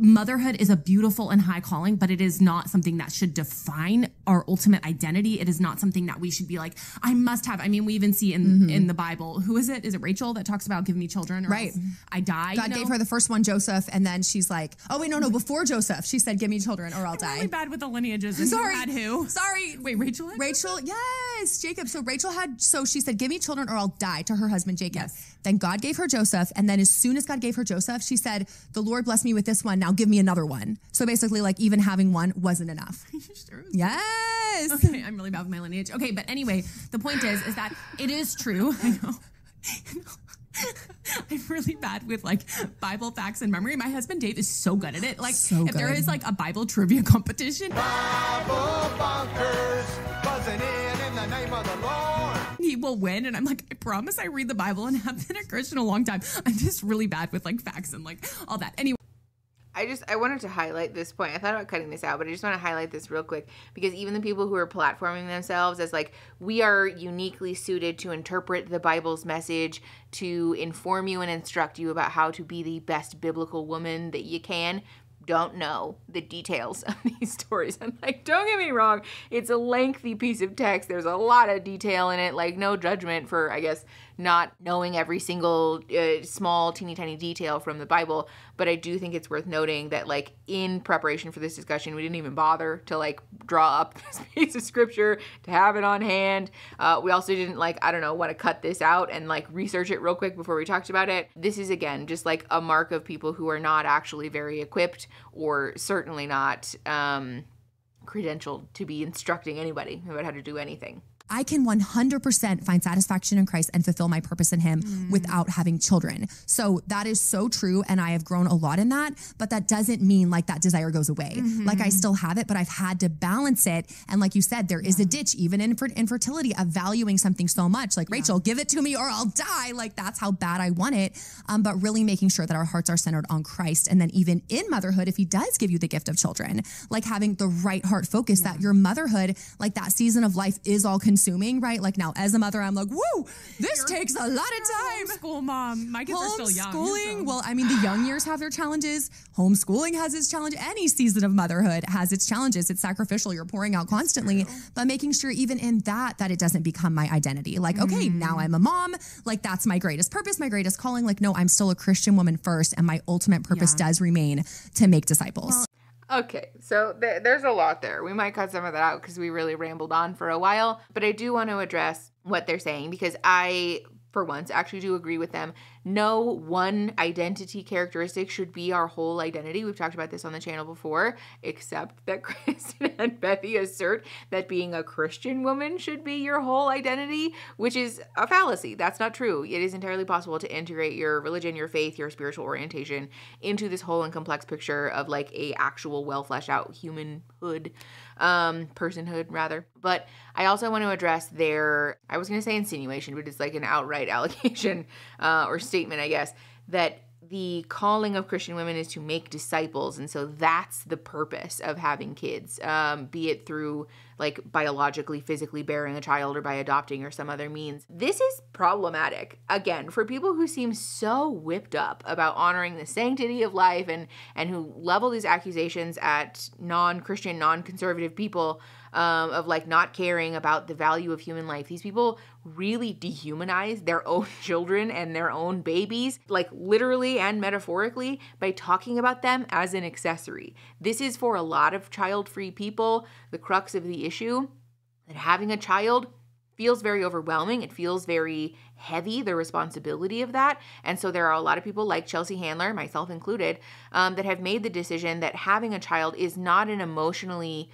motherhood is a beautiful and high calling, but it is not something that should define our ultimate identity. It is not something that we should be like, I must have. I mean, we even see in the Bible, who is it? Is it Rachel that talks about give me children or else I die? God gave her the first one, Joseph, and then she's like, oh wait, no, before Joseph, she said, give me children or I'll die. I'm really bad with the lineages. And Sorry. Who had who? Sorry. Wait, Rachel? Rachel, yes, Jacob. So she said, give me children or I'll die to her husband, Jacob. Yes. Then God gave her Joseph. And then as soon as God gave her Joseph, she said, the Lord blessed me with this one. Now give me another one. So basically, like, even having one wasn't enough. Sure? Yes. Okay, I'm really bad with my lineage. Okay, but anyway, the point is that it is true. I know. I'm really bad with like Bible facts and memory. My husband Dave is so good at it. Like, if there is like a Bible trivia competition, Bible bunkers buzzing in the name of the Lord. He will win. And I'm like, I promise I read the Bible and have been a Christian a long time. I'm just really bad with like facts and like all that. Anyway. I wanted to highlight this point. I thought about cutting this out, but I just want to highlight this real quick because even the people who are platforming themselves as like, we are uniquely suited to interpret the Bible's message, to inform you and instruct you about how to be the best biblical woman that you can, don't know the details of these stories. And like, don't get me wrong, it's a lengthy piece of text. There's a lot of detail in it, like no judgment for, I guess, not knowing every single small teeny tiny detail from the Bible. But I do think it's worth noting that like in preparation for this discussion, we didn't even bother to like draw up this piece of scripture to have it on hand. We also didn't like, I don't know, want to cut this out and like research it real quick before we talked about it. This is again, just like a mark of people who are not actually very equipped or certainly not credentialed to be instructing anybody about how to do anything. I can 100% find satisfaction in Christ and fulfill my purpose in him without having children. So that is so true. And I have grown a lot in that, but that doesn't mean like that desire goes away. Like I still have it, but I've had to balance it. And like you said, there is a ditch, even in infertility, of valuing something so much. Like, Rachel, give it to me or I'll die. Like that's how bad I want it. But really making sure that our hearts are centered on Christ. And then even in motherhood, if he does give you the gift of children, like having the right heart focus that your motherhood, like that season of life is all consuming, right? Like now as a mother, I'm like, woo, this takes a lot of time. Homeschool mom. My kids are still young. Homeschooling. Well, I mean, the young years have their challenges. Homeschooling has its challenge. Any season of motherhood has its challenges. It's sacrificial. You're pouring out constantly, but making sure even in that it doesn't become my identity. Like, okay, now I'm a mom. Like that's my greatest purpose, my greatest calling. Like, no, I'm still a Christian woman first. And my ultimate purpose does remain to make disciples. Okay, so there's a lot there. We might cut some of that out because we really rambled on for a while, but I do want to address what they're saying because I, for once, actually do agree with them. No one identity characteristic should be our whole identity. We've talked about this on the channel before, except that Kristen and Bethy assert that being a Christian woman should be your whole identity, which is a fallacy. That's not true. It is entirely possible to integrate your religion, your faith, your spiritual orientation into this whole and complex picture of like a actual well fleshed out humanhood, personhood rather. But I also want to address I was going to say insinuation, but it's like an outright allegation or statement, I guess, that the calling of Christian women is to make disciples. And so that's the purpose of having kids, be it through like biologically, physically bearing a child or by adopting or some other means. This is problematic, again, for people who seem so whipped up about honoring the sanctity of life and who level these accusations at non-Christian, non-conservative people of like not caring about the value of human life. These people really dehumanize their own children and their own babies, like literally and metaphorically, by talking about them as an accessory. This is for a lot of child-free people the crux of the issue, that having a child feels very overwhelming. It feels very heavy, the responsibility of that. And so there are a lot of people like Chelsea Handler, myself included, that have made the decision that having a child is not an emotionally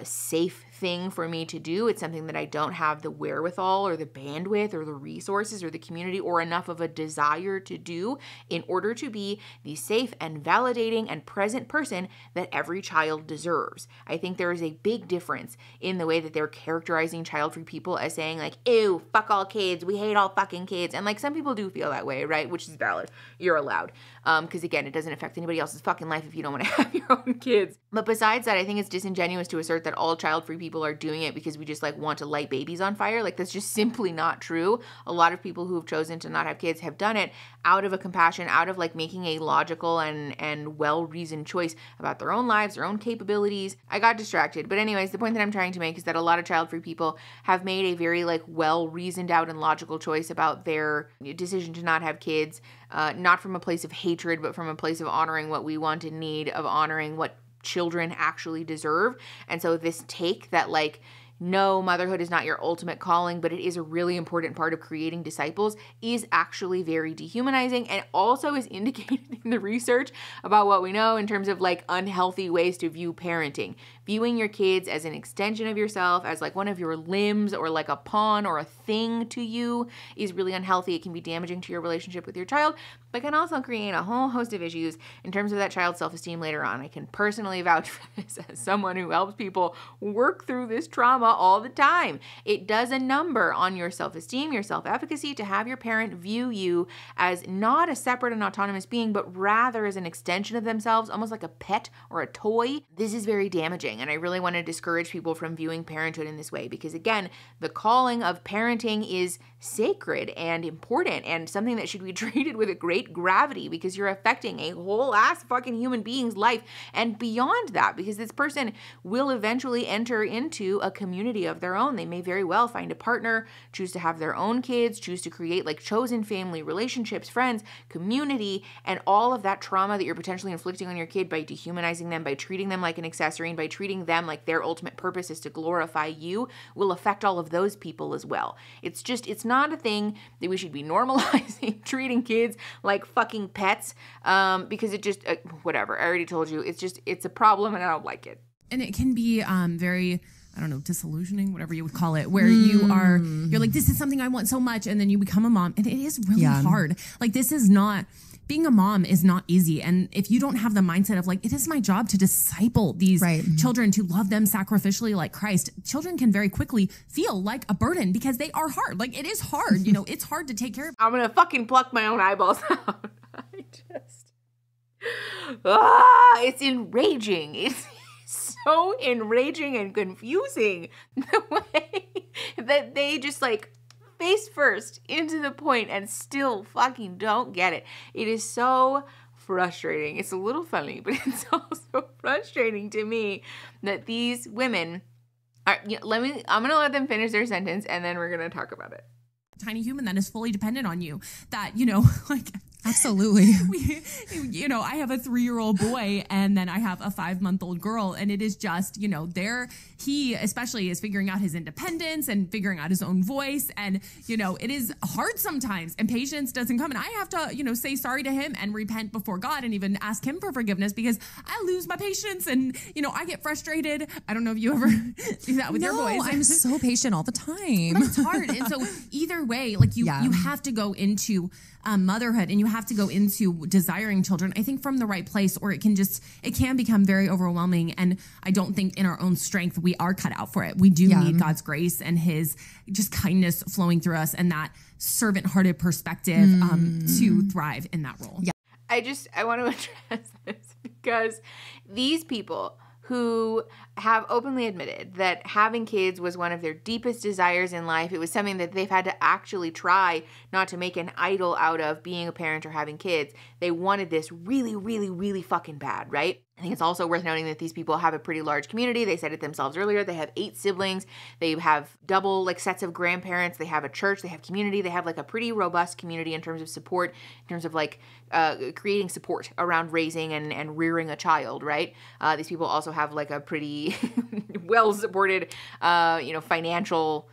safe thing for me to do. It's something that I don't have the wherewithal or the bandwidth or the resources or the community or enough of a desire to do in order to be the safe and validating and present person that every child deserves. I think there is a big difference in the way that they're characterizing child-free people as saying like, ew, fuck all kids, we hate all all fucking kids. And like some people do feel that way, right? Which is valid. You're allowed. Because again, it doesn't affect anybody else's fucking life if you don't want to have your own kids. But besides that, I think it's disingenuous to assert that all child-free people are doing it because we just like want to light babies on fire. Like that's just simply not true. A lot of people who have chosen to not have kids have done it out of a compassion, out of like making a logical and well-reasoned choice about their own lives, their own capabilities. I got distracted. But anyways, the point that I'm trying to make is that a lot of child-free people have made a very like well-reasoned out and logical choice about their decision to not have kids, not from a place of hatred, but from a place of honoring what we want and need, of honoring what children actually deserve. And so this take that like, no, motherhood is not your ultimate calling, but it is a really important part of creating disciples is actually very dehumanizing and also is indicated in the research about what we know in terms of like unhealthy ways to view parenting. Viewing your kids as an extension of yourself, as like one of your limbs or like a pawn or a thing to you is really unhealthy. It can be damaging to your relationship with your child, but can also create a whole host of issues in terms of that child's self-esteem later on. I can personally vouch for this as someone who helps people work through this trauma all the time. It does a number on your self-esteem, your self-efficacy to have your parent view you as not a separate and autonomous being, but rather as an extension of themselves, almost like a pet or a toy. This is very damaging. And I really want to discourage people from viewing parenthood in this way because, again, the calling of parenting is sacred and important and something that should be treated with a great gravity because you're affecting a whole ass fucking human being's life and beyond that, because this person will eventually enter into a community of their own. They may very well find a partner, choose to have their own kids, choose to create like chosen family, relationships, friends, community, and all of that trauma that you're potentially inflicting on your kid by dehumanizing them, by treating them like an accessory, and by treating them like their ultimate purpose is to glorify you will affect all of those people as well. It's not a thing that we should be normalizing treating kids like fucking pets because it just, whatever, I already told you, it's a problem and I don't like it. And it can be very, I don't know, disillusioning, whatever you would call it, where you're like, this is something I want so much. And then you become a mom and it is really hard. Like being a mom is not easy. And if you don't have the mindset of like, it is my job to disciple these children, to love them sacrificially like Christ, children can very quickly feel like a burden because they are hard. Like it is hard, it's hard to take care of. I'm going to fucking pluck my own eyeballs out. It's enraging. It's so enraging and confusing the way that they just like face first into the point and still fucking don't get it. It is so frustrating. It's a little funny, but it's also frustrating to me that these women are, I'm going to let them finish their sentence and then we're going to talk about it. Tiny human that is fully dependent on you, that, like Absolutely. I have a 3-year-old boy and then I have a 5-month-old girl, and it is just, he especially is figuring out his independence and figuring out his own voice. And, it is hard sometimes and patience doesn't come. And I have to, say sorry to him and repent before God and even ask him for forgiveness because I lose my patience and, I get frustrated. I don't know if you ever do that with your boys. I'm so patient all the time. But it's hard. And so either way, like you have to go into motherhood and you have to go into desiring children, I think, from the right place, or it can become very overwhelming. And I don't think in our own strength we are cut out for it. We do need God's grace and his just kindness flowing through us and that servant-hearted perspective to thrive in that role. Yeah. I want to address this because these people who have openly admitted that having kids was one of their deepest desires in life. It was something that they've had to actually try not to make an idol out of being a parent or having kids. They wanted this really, really, really fucking bad, right? I think it's also worth noting that these people have a pretty large community. They said it themselves earlier. They have 8 siblings. They have double sets of grandparents. They have a church. They have community. They have a pretty robust community in terms of support, in terms of creating support around raising and rearing a child, right? These people also have a pretty well-supported, financial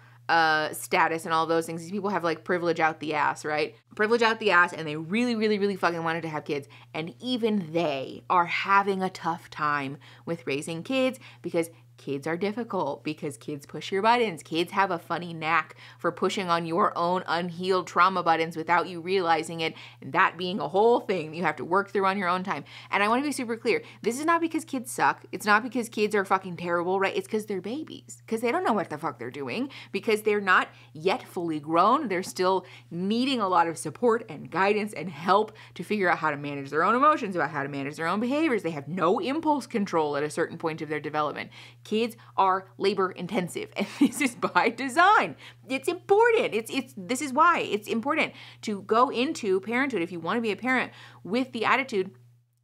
status and all those things. These people have privilege out the ass, right? privilege out the ass and they really, really, really fucking wanted to have kids. And even they are having a tough time with raising kids because kids are difficult, because kids push your buttons. Kids have a funny knack for pushing on your own unhealed trauma buttons without you realizing it, and that being a whole thing you have to work through on your own time. And I want to be super clear. This is not because kids suck. It's not because kids are fucking terrible, right? It's because they're babies, because they don't know what the fuck they're doing, because they're not yet fully grown. They're still needing a lot of support and guidance and help to figure out how to manage their own emotions, about how to manage their own behaviors. They have no impulse control at a certain point of their development. Kids are labor intensive, and this is by design. It's important. This is why it's important to go into parenthood, if you want to be a parent, with the attitude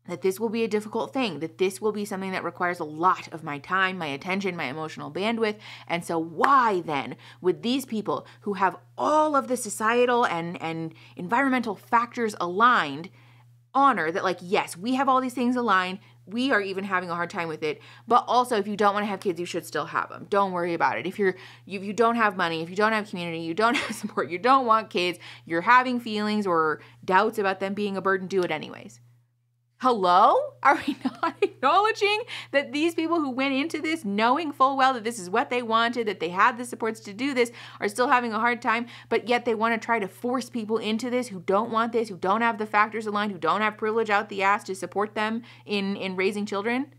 that this will be a difficult thing, that this will be something that requires a lot of my time, my attention, my emotional bandwidth. And so why then would these people who have all of the societal and environmental factors aligned honor that, like, yes, we have all these things aligned, we are even having a hard time with it, but also if you don't want to have kids, you should still have them. Don't worry about it. If you don't have money, if you don't have community, you don't have support, you don't want kids, you're having feelings or doubts about them being a burden, do it anyways. Hello? Are we not acknowledging that these people who went into this knowing full well that this is what they wanted, that they had the supports to do this, are still having a hard time, but yet they want to try to force people into this who don't want this, who don't have the factors aligned, who don't have privilege out the ass to support them in raising children?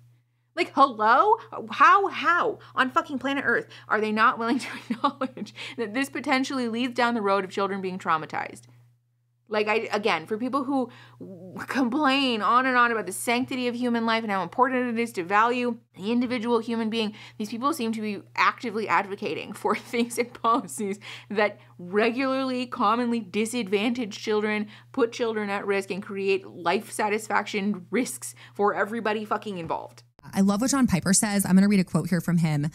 Like, hello? How on fucking planet Earth are they not willing to acknowledge that this potentially leads down the road of children being traumatized? Like, again, for people who complain on and on about the sanctity of human life and how important it is to value the individual human being, these people seem to be actively advocating for things and policies that regularly, commonly disadvantage children, put children at risk, and create life satisfaction risks for everybody fucking involved. I love what John Piper says. I'm going to read a quote here from him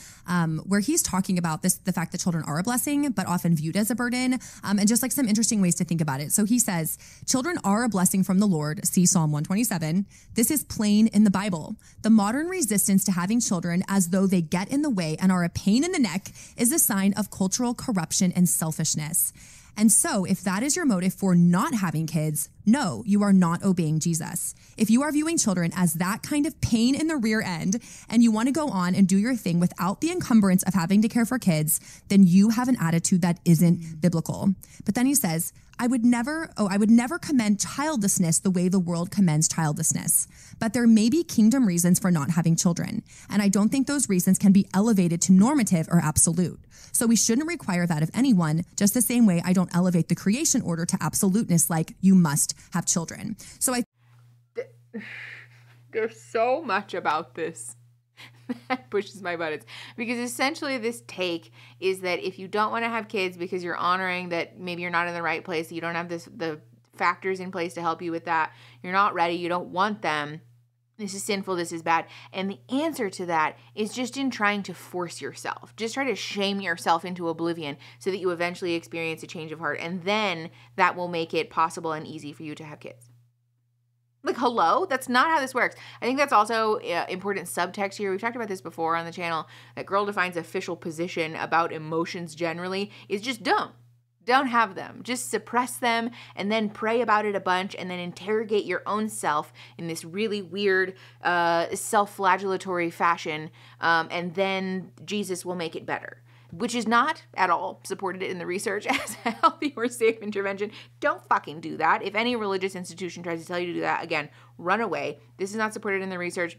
where he's talking about the fact that children are a blessing, but often viewed as a burden, and just like some interesting ways to think about it. So he says, children are a blessing from the Lord. See Psalm 127. This is plain in the Bible. The modern resistance to having children as though they get in the way and are a pain in the neck is a sign of cultural corruption and selfishness. And so if that is your motive for not having kids, no, you are not obeying Jesus. If you are viewing children as that kind of pain in the rear end and you want to go on and do your thing without the encumbrance of having to care for kids, then you have an attitude that isn't biblical. But then he says, I would never commend childlessness the way the world commends childlessness. But there may be kingdom reasons for not having children. And I don't think those reasons can be elevated to normative or absolute. So we shouldn't require that of anyone, just the same way I don't elevate the creation order to absoluteness like you must have children. So There's so much about this that pushes my buttons, because essentially this take is that if you don't want to have kids because you're honoring that maybe you're not in the right place, you don't have the factors in place to help you with that, you're not ready, you don't want them, this is sinful, this is bad. And the answer to that is just in trying to force yourself. Just try to shame yourself into oblivion so that you eventually experience a change of heart. And then that will make it possible and easy for you to have kids. Like, hello? That's not how this works. I think that's also important subtext here. We've talked about this before on the channel, that Girl Define's official position about emotions generally is just don't have them. Just suppress them and then pray about it a bunch and then interrogate your own self in this really weird self-flagellatory fashion, and then Jesus will make it better, which is not at all supported in the research as a healthy or safe intervention. Don't fucking do that. If any religious institution tries to tell you to do that, again, run away. This is not supported in the research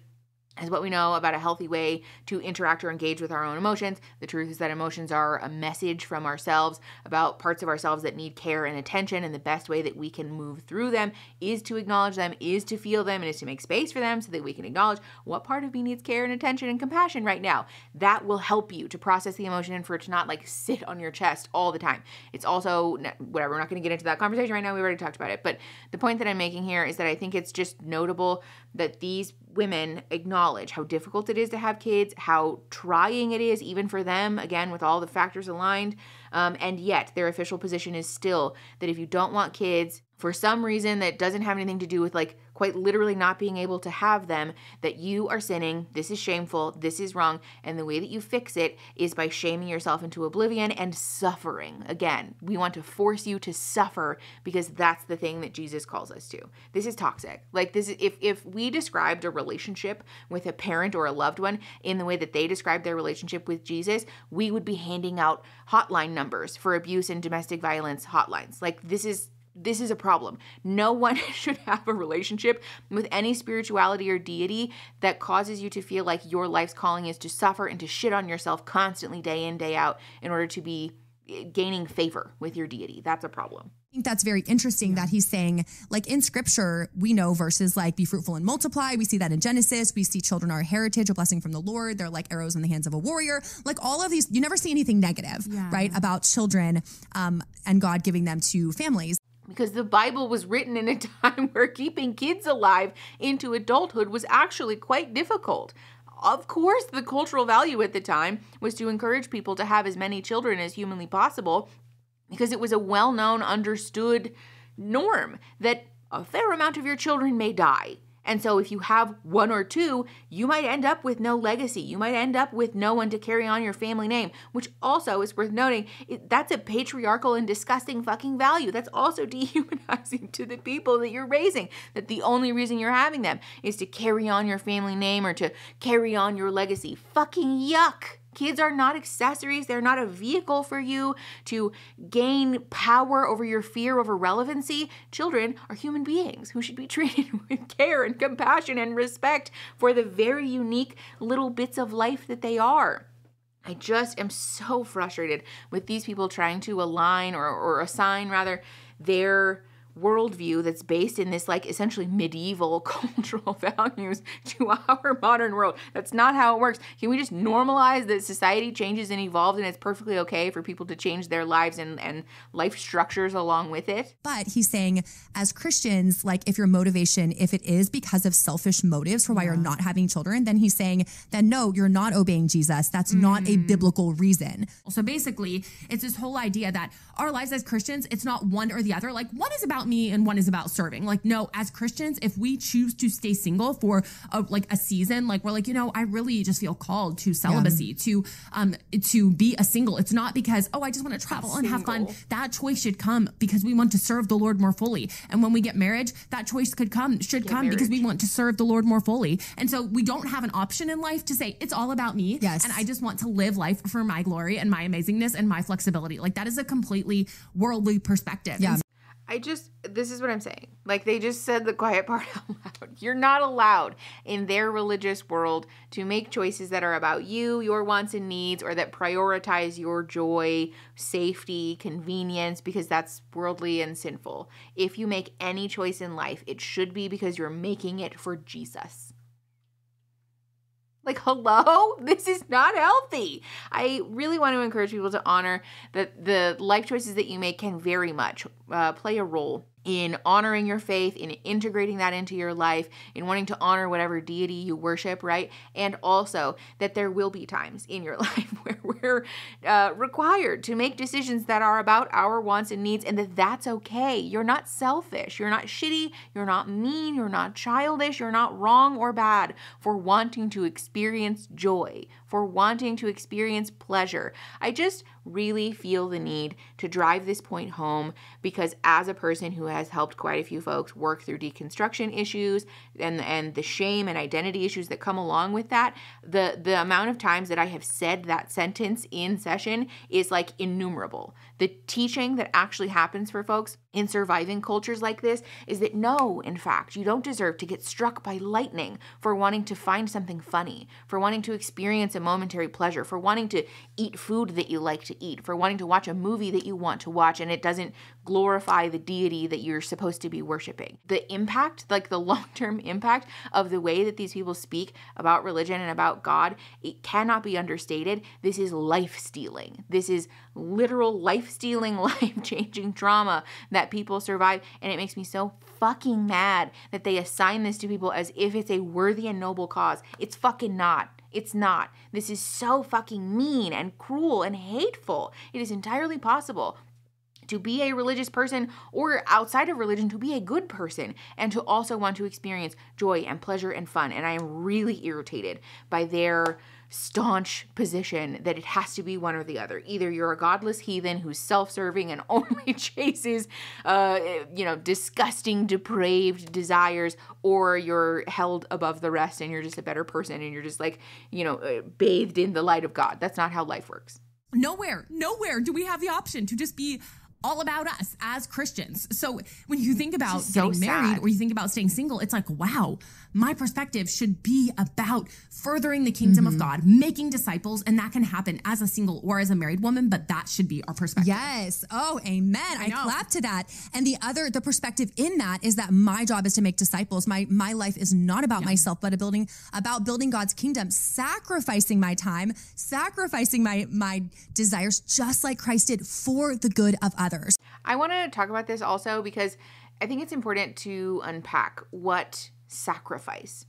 as what we know about a healthy way to interact or engage with our own emotions. The truth is that emotions are a message from ourselves about parts of ourselves that need care and attention, and the best way that we can move through them is to acknowledge them, is to feel them, and is to make space for them so that we can acknowledge what part of me needs care and attention and compassion right now. That will help you to process the emotion and for it to not like sit on your chest all the time. It's also, whatever, we're not going to get into that conversation right now, we already talked about it, but the point that I'm making here is that I think it's just notable that these women acknowledge how difficult it is to have kids, how trying it is even for them, again, with all the factors aligned, and yet their official position is still that if you don't want kids, for some reason that doesn't have anything to do with like quite literally not being able to have them, that you are sinning, this is shameful, this is wrong, and the way that you fix it is by shaming yourself into oblivion and suffering. Again, we want to force you to suffer because that's the thing that Jesus calls us to. This is toxic. Like this is, if we described a relationship with a parent or a loved one in the way that they described their relationship with Jesus, we would be handing out hotline numbers for abuse and domestic violence hotlines. Like this is a problem. No one should have a relationship with any spirituality or deity that causes you to feel like your life's calling is to suffer and to shit on yourself constantly day in, day out in order to be gaining favor with your deity. That's a problem. I think that's very interesting that he's saying, like in scripture, we know verses like be fruitful and multiply. We see that in Genesis. We see children are a heritage, a blessing from the Lord. They're like arrows in the hands of a warrior. Like all of these, you never see anything negative, right, about children and God giving them to families. Because the Bible was written in a time where keeping kids alive into adulthood was actually quite difficult. Of course, the cultural value at the time was to encourage people to have as many children as humanly possible because it was a well-known, understood norm that a fair amount of your children may die. And so if you have one or two, you might end up with no legacy. You might end up with no one to carry on your family name, which also is worth noting. That's a patriarchal and disgusting fucking value. That's also dehumanizing to the people that you're raising, that the only reason you're having them is to carry on your family name or to carry on your legacy. Fucking yuck. Kids are not accessories. They're not a vehicle for you to gain power over your fear over relevancy. Children are human beings who should be treated with care and compassion and respect for the very unique little bits of life that they are. I just am so frustrated with these people trying to align or assign rather their worldview that's based in this like essentially medieval cultural values to our modern world. That's not how it works. Can we just normalize that society changes and evolves and it's perfectly okay for people to change their lives and life structures along with it? But he's saying as Christians, like if your motivation, if it is because of selfish motives for why you're not having children, then he's saying that no, you're not obeying Jesus. That's not a biblical reason. So basically, it's this whole idea that our lives as Christians, it's not one or the other. Like one is about me and one is about serving. Like, no, as Christians, if we choose to stay single for a season, like we're like, I really just feel called to celibacy, to be a single. It's not because, I just want to travel and have fun. That choice should come because we want to serve the Lord more fully. And when we get married, that choice should come because we want to serve the Lord more fully. And so we don't have an option in life to say, it's all about me. Yes. And I just want to live life for my glory and my amazingness and my flexibility. Like that is a completely worldly perspective. Yeah. This is what I'm saying. Like they just said the quiet part out loud. You're not allowed in their religious world to make choices that are about you, your wants and needs, or that prioritize your joy, safety, convenience, because that's worldly and sinful. If you make any choice in life, it should be because you're making it for Jesus. Like, hello? This is not healthy. I really want to encourage people to honor that the life choices that you make can very much play a role in honoring your faith, in integrating that into your life, in wanting to honor whatever deity you worship, right? And also that there will be times in your life where we're required to make decisions that are about our wants and needs, and that's okay. You're not selfish. You're not shitty. You're not mean. You're not childish. You're not wrong or bad for wanting to experience joy, for wanting to experience pleasure. I just really feel the need to drive this point home because as a person who has helped quite a few folks work through deconstruction issues and the shame and identity issues that come along with that, the amount of times that I have said that sentence in session is like innumerable. The teaching that actually happens for folks in surviving cultures like this is that no, in fact, you don't deserve to get struck by lightning for wanting to find something funny, for wanting to experience a momentary pleasure, for wanting to eat food that you like to eat, for wanting to watch a movie that you want to watch and it doesn't glorify the deity that you're supposed to be worshiping. The impact, like the long-term impact of the way that these people speak about religion and about God, it cannot be understated. This is life-stealing. This is literal life-stealing, life-changing trauma that people survive, and it makes me so fucking mad that they assign this to people as if it's a worthy and noble cause. It's fucking not. It's not. This is so fucking mean and cruel and hateful. It is entirely possible to be a religious person or outside of religion to be a good person and to also want to experience joy and pleasure and fun. And I am really irritated by their staunch position that it has to be one or the other. Either you're a godless heathen who's self-serving and only chases, disgusting, depraved desires, or you're held above the rest and you're just a better person and you're just like, bathed in the light of God. That's not how life works. Nowhere do we have the option to just be all about us as Christians. So when you think about getting married or you think about staying single, it's like, wow, my perspective should be about furthering the kingdom of God, making disciples, and that can happen as a single or as a married woman, but that should be our perspective. Yes. Oh, amen. I clap to that. And the perspective in that is that my job is to make disciples. My life is not about myself, but about building God's kingdom, sacrificing my time, sacrificing my desires, just like Christ did for the good of others. I want to talk about this also because I think it's important to unpack what self-sacrifice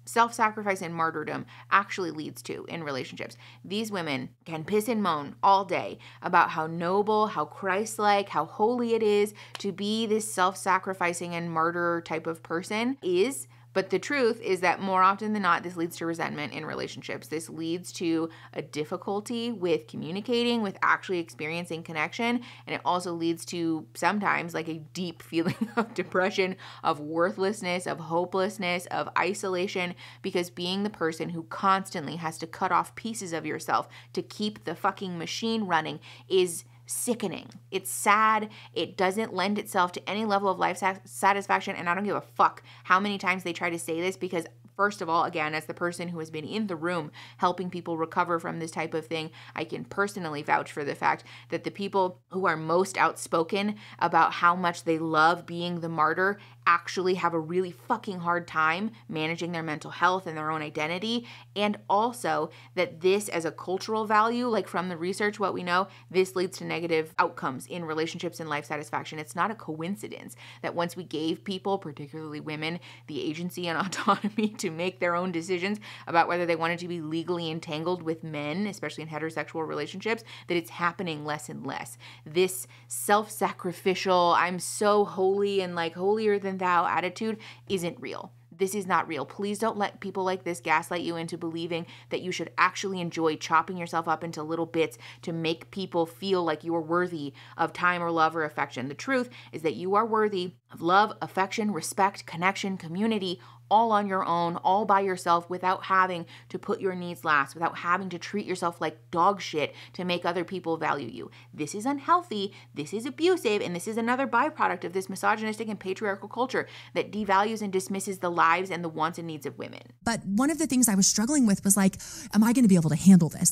and martyrdom actually leads to in relationships. These women can piss and moan all day about how noble, how Christ-like, how holy it is to be this self-sacrificing and martyr type of person is. But the truth is that more often than not, this leads to resentment in relationships. This leads to a difficulty with communicating, with actually experiencing connection. And it also leads to sometimes like a deep feeling of depression, of worthlessness, of hopelessness, of isolation, because being the person who constantly has to cut off pieces of yourself to keep the fucking machine running is sickening. It's sad. It doesn't lend itself to any level of life satisfaction. And I don't give a fuck how many times they try to say this, because first of all, again, as the person who has been in the room helping people recover from this type of thing, I can personally vouch for the fact that the people who are most outspoken about how much they love being the martyr actually have a really fucking hard time managing their mental health and their own identity. And also that this, as a cultural value, like from the research, what we know, this leads to negative outcomes in relationships and life satisfaction. It's not a coincidence that once we gave people, particularly women, the agency and autonomy to make their own decisions about whether they wanted to be legally entangled with men, especially in heterosexual relationships, that it's happening less and less. This self-sacrificial, I'm so holy and like holier than thou attitude isn't real. This is not real. Please don't let people like this gaslight you into believing that you should actually enjoy chopping yourself up into little bits to make people feel like you are worthy of time or love or affection. The truth is that you are worthy of love, affection, respect, connection, community, all on your own, all by yourself, without having to put your needs last, without having to treat yourself like dog shit to make other people value you. This is unhealthy, this is abusive, and this is another byproduct of this misogynistic and patriarchal culture that devalues and dismisses the lives and the wants and needs of women. But one of the things I was struggling with was like, am I going to be able to handle this?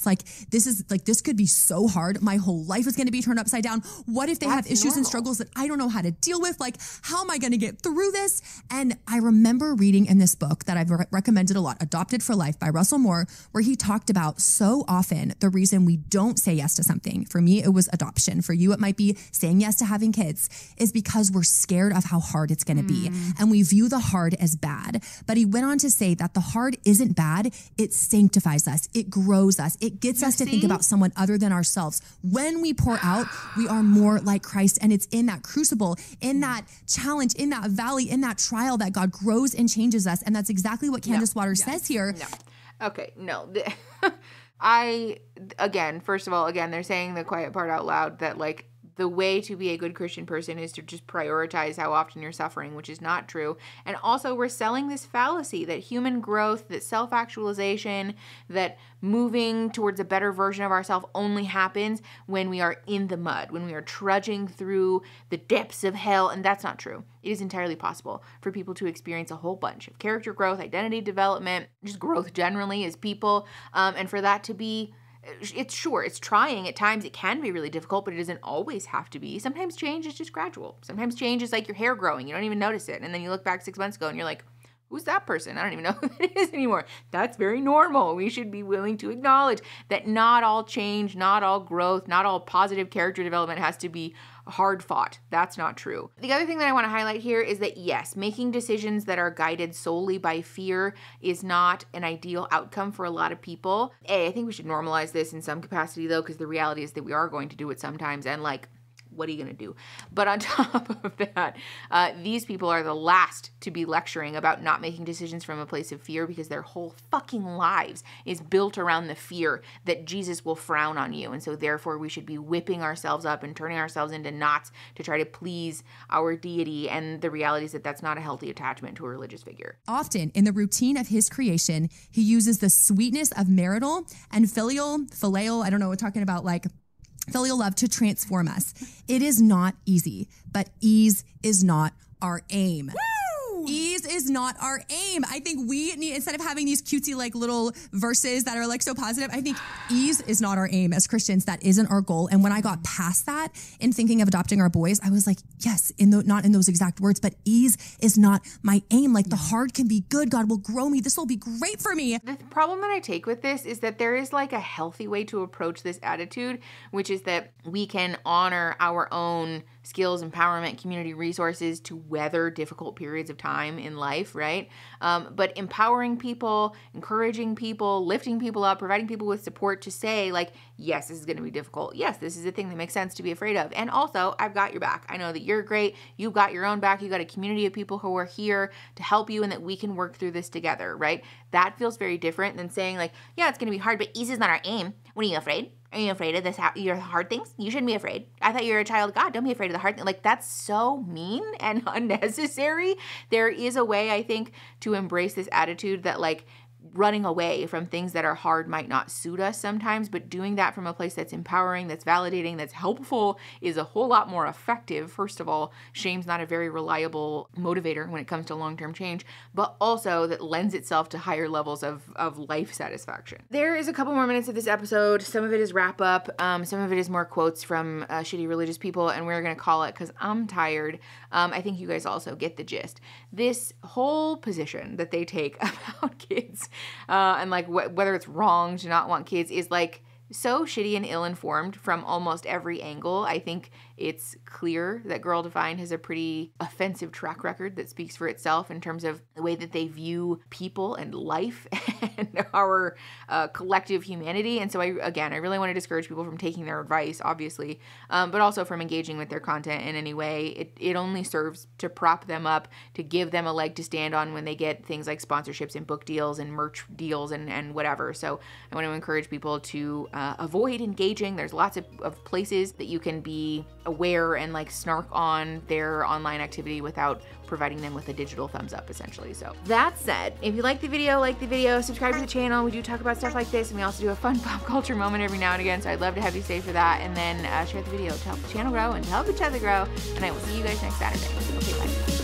This could be so hard. My whole life is going to be turned upside down. What if they have issues and struggles that I don't know how to deal with? Like, how am I going to get through this? And I remember reading in this book that I've recommended a lot, Adopted for Life by Russell Moore, where he talked about so often the reason we don't say yes to something. For me, it was adoption. For you, it might be saying yes to having kids, is because we're scared of how hard it's going to be. And we view the hard as bad. But he went on to say that the hard isn't bad. It sanctifies us. It grows us. It gets us to think about someone other than ourselves. When we pour out, we are more like Christ. And it's in that crucible, in that challenge, in that valley, in that trial that God grows and changes us. And that's exactly what Candace Waters says here. No. Okay, no. First of all, they're saying the quiet part out loud that like the way to be a good Christian person is to just prioritize how often you're suffering, which is not true. And also we're selling this fallacy that human growth, that self-actualization, that moving towards a better version of ourselves only happens when we are in the mud, when we are trudging through the depths of hell. And that's not true. It is entirely possible for people to experience a whole bunch of character growth, identity development, just growth generally as people. And for that to be it's trying at times. It can be really difficult, but it doesn't always have to be. Sometimes change is just gradual. Sometimes change is like your hair growing. You don't even notice it. And then you look back 6 months ago and you're like, who's that person? I don't even know who that is anymore. That's very normal. We should be willing to acknowledge that not all change, not all growth, not all positive character development has to be hard fought. That's not true. The other thing that I want to highlight here is that yes, making decisions that are guided solely by fear is not an ideal outcome for a lot of people. I think we should normalize this in some capacity though, because the reality is that we are going to do it sometimes. And like, what are you going to do? But on top of that, these people are the last to be lecturing about not making decisions from a place of fear, because their whole fucking lives is built around the fear that Jesus will frown on you. And so therefore we should be whipping ourselves up and turning ourselves into knots to try to please our deity. And the reality is that that's not a healthy attachment to a religious figure. Often in the routine of his creation, he uses the sweetness of marital and filial, I don't know, we're talking about like filial love to transform us. It is not easy, but ease is not our aim. Ease is not our aim. I think we need, instead of having these cutesy like little verses that are like so positive, I think ease is not our aim as Christians. That isn't our goal. And when I got past that in thinking of adopting our boys, I was like, yes, not in those exact words, but ease is not my aim. Like the hard can be good. God will grow me. This will be great for me. The problem that I take with this is that there is like a healthy way to approach this attitude, which is that we can honor our own skills, empowerment, community resources to weather difficult periods of time in life, right? But empowering people, encouraging people, lifting people up, providing people with support to say like, yes, this is going to be difficult. Yes, this is a thing that makes sense to be afraid of. And also, I've got your back. I know that you're great. You've got your own back. You've got a community of people who are here to help you and that we can work through this together, right? That feels very different than saying like, yeah, it's going to be hard, but ease is not our aim. What, are you afraid? Are you afraid of your hard things? You shouldn't be afraid. I thought you were a child of God. Don't be afraid of the hard things. Like, that's so mean and unnecessary. There is a way, I think, to embrace this attitude that like running away from things that are hard might not suit us sometimes, but doing that from a place that's empowering, that's validating, that's helpful is a whole lot more effective. First of all, shame's not a very reliable motivator when it comes to long-term change, but also that lends itself to higher levels of life satisfaction. There is a couple more minutes of this episode. Some of it is wrap up. Some of it is more quotes from shitty religious people, and we're going to call it because I'm tired. I think you guys also get the gist. This whole position that they take about kids and like whether it's wrong to not want kids is like so shitty and ill-informed from almost every angle. I think it's clear that Girl Defined has a pretty offensive track record that speaks for itself in terms of the way that they view people and life and our collective humanity. And so I really want to discourage people from taking their advice, obviously, but also from engaging with their content in any way. It only serves to prop them up, to give them a leg to stand on when they get things like sponsorships and book deals and merch deals and whatever. So I want to encourage people to avoid engaging. There's lots of places that you can be aware and like snark on their online activity without providing them with a digital thumbs up, essentially. So that said, if you like the video, subscribe to the channel. We do talk about stuff like this, and we also do a fun pop culture moment every now and again, so I'd love to have you stay for that. And then share the video to help the channel grow and to help each other grow, and I will see you guys next Saturday. Okay, bye.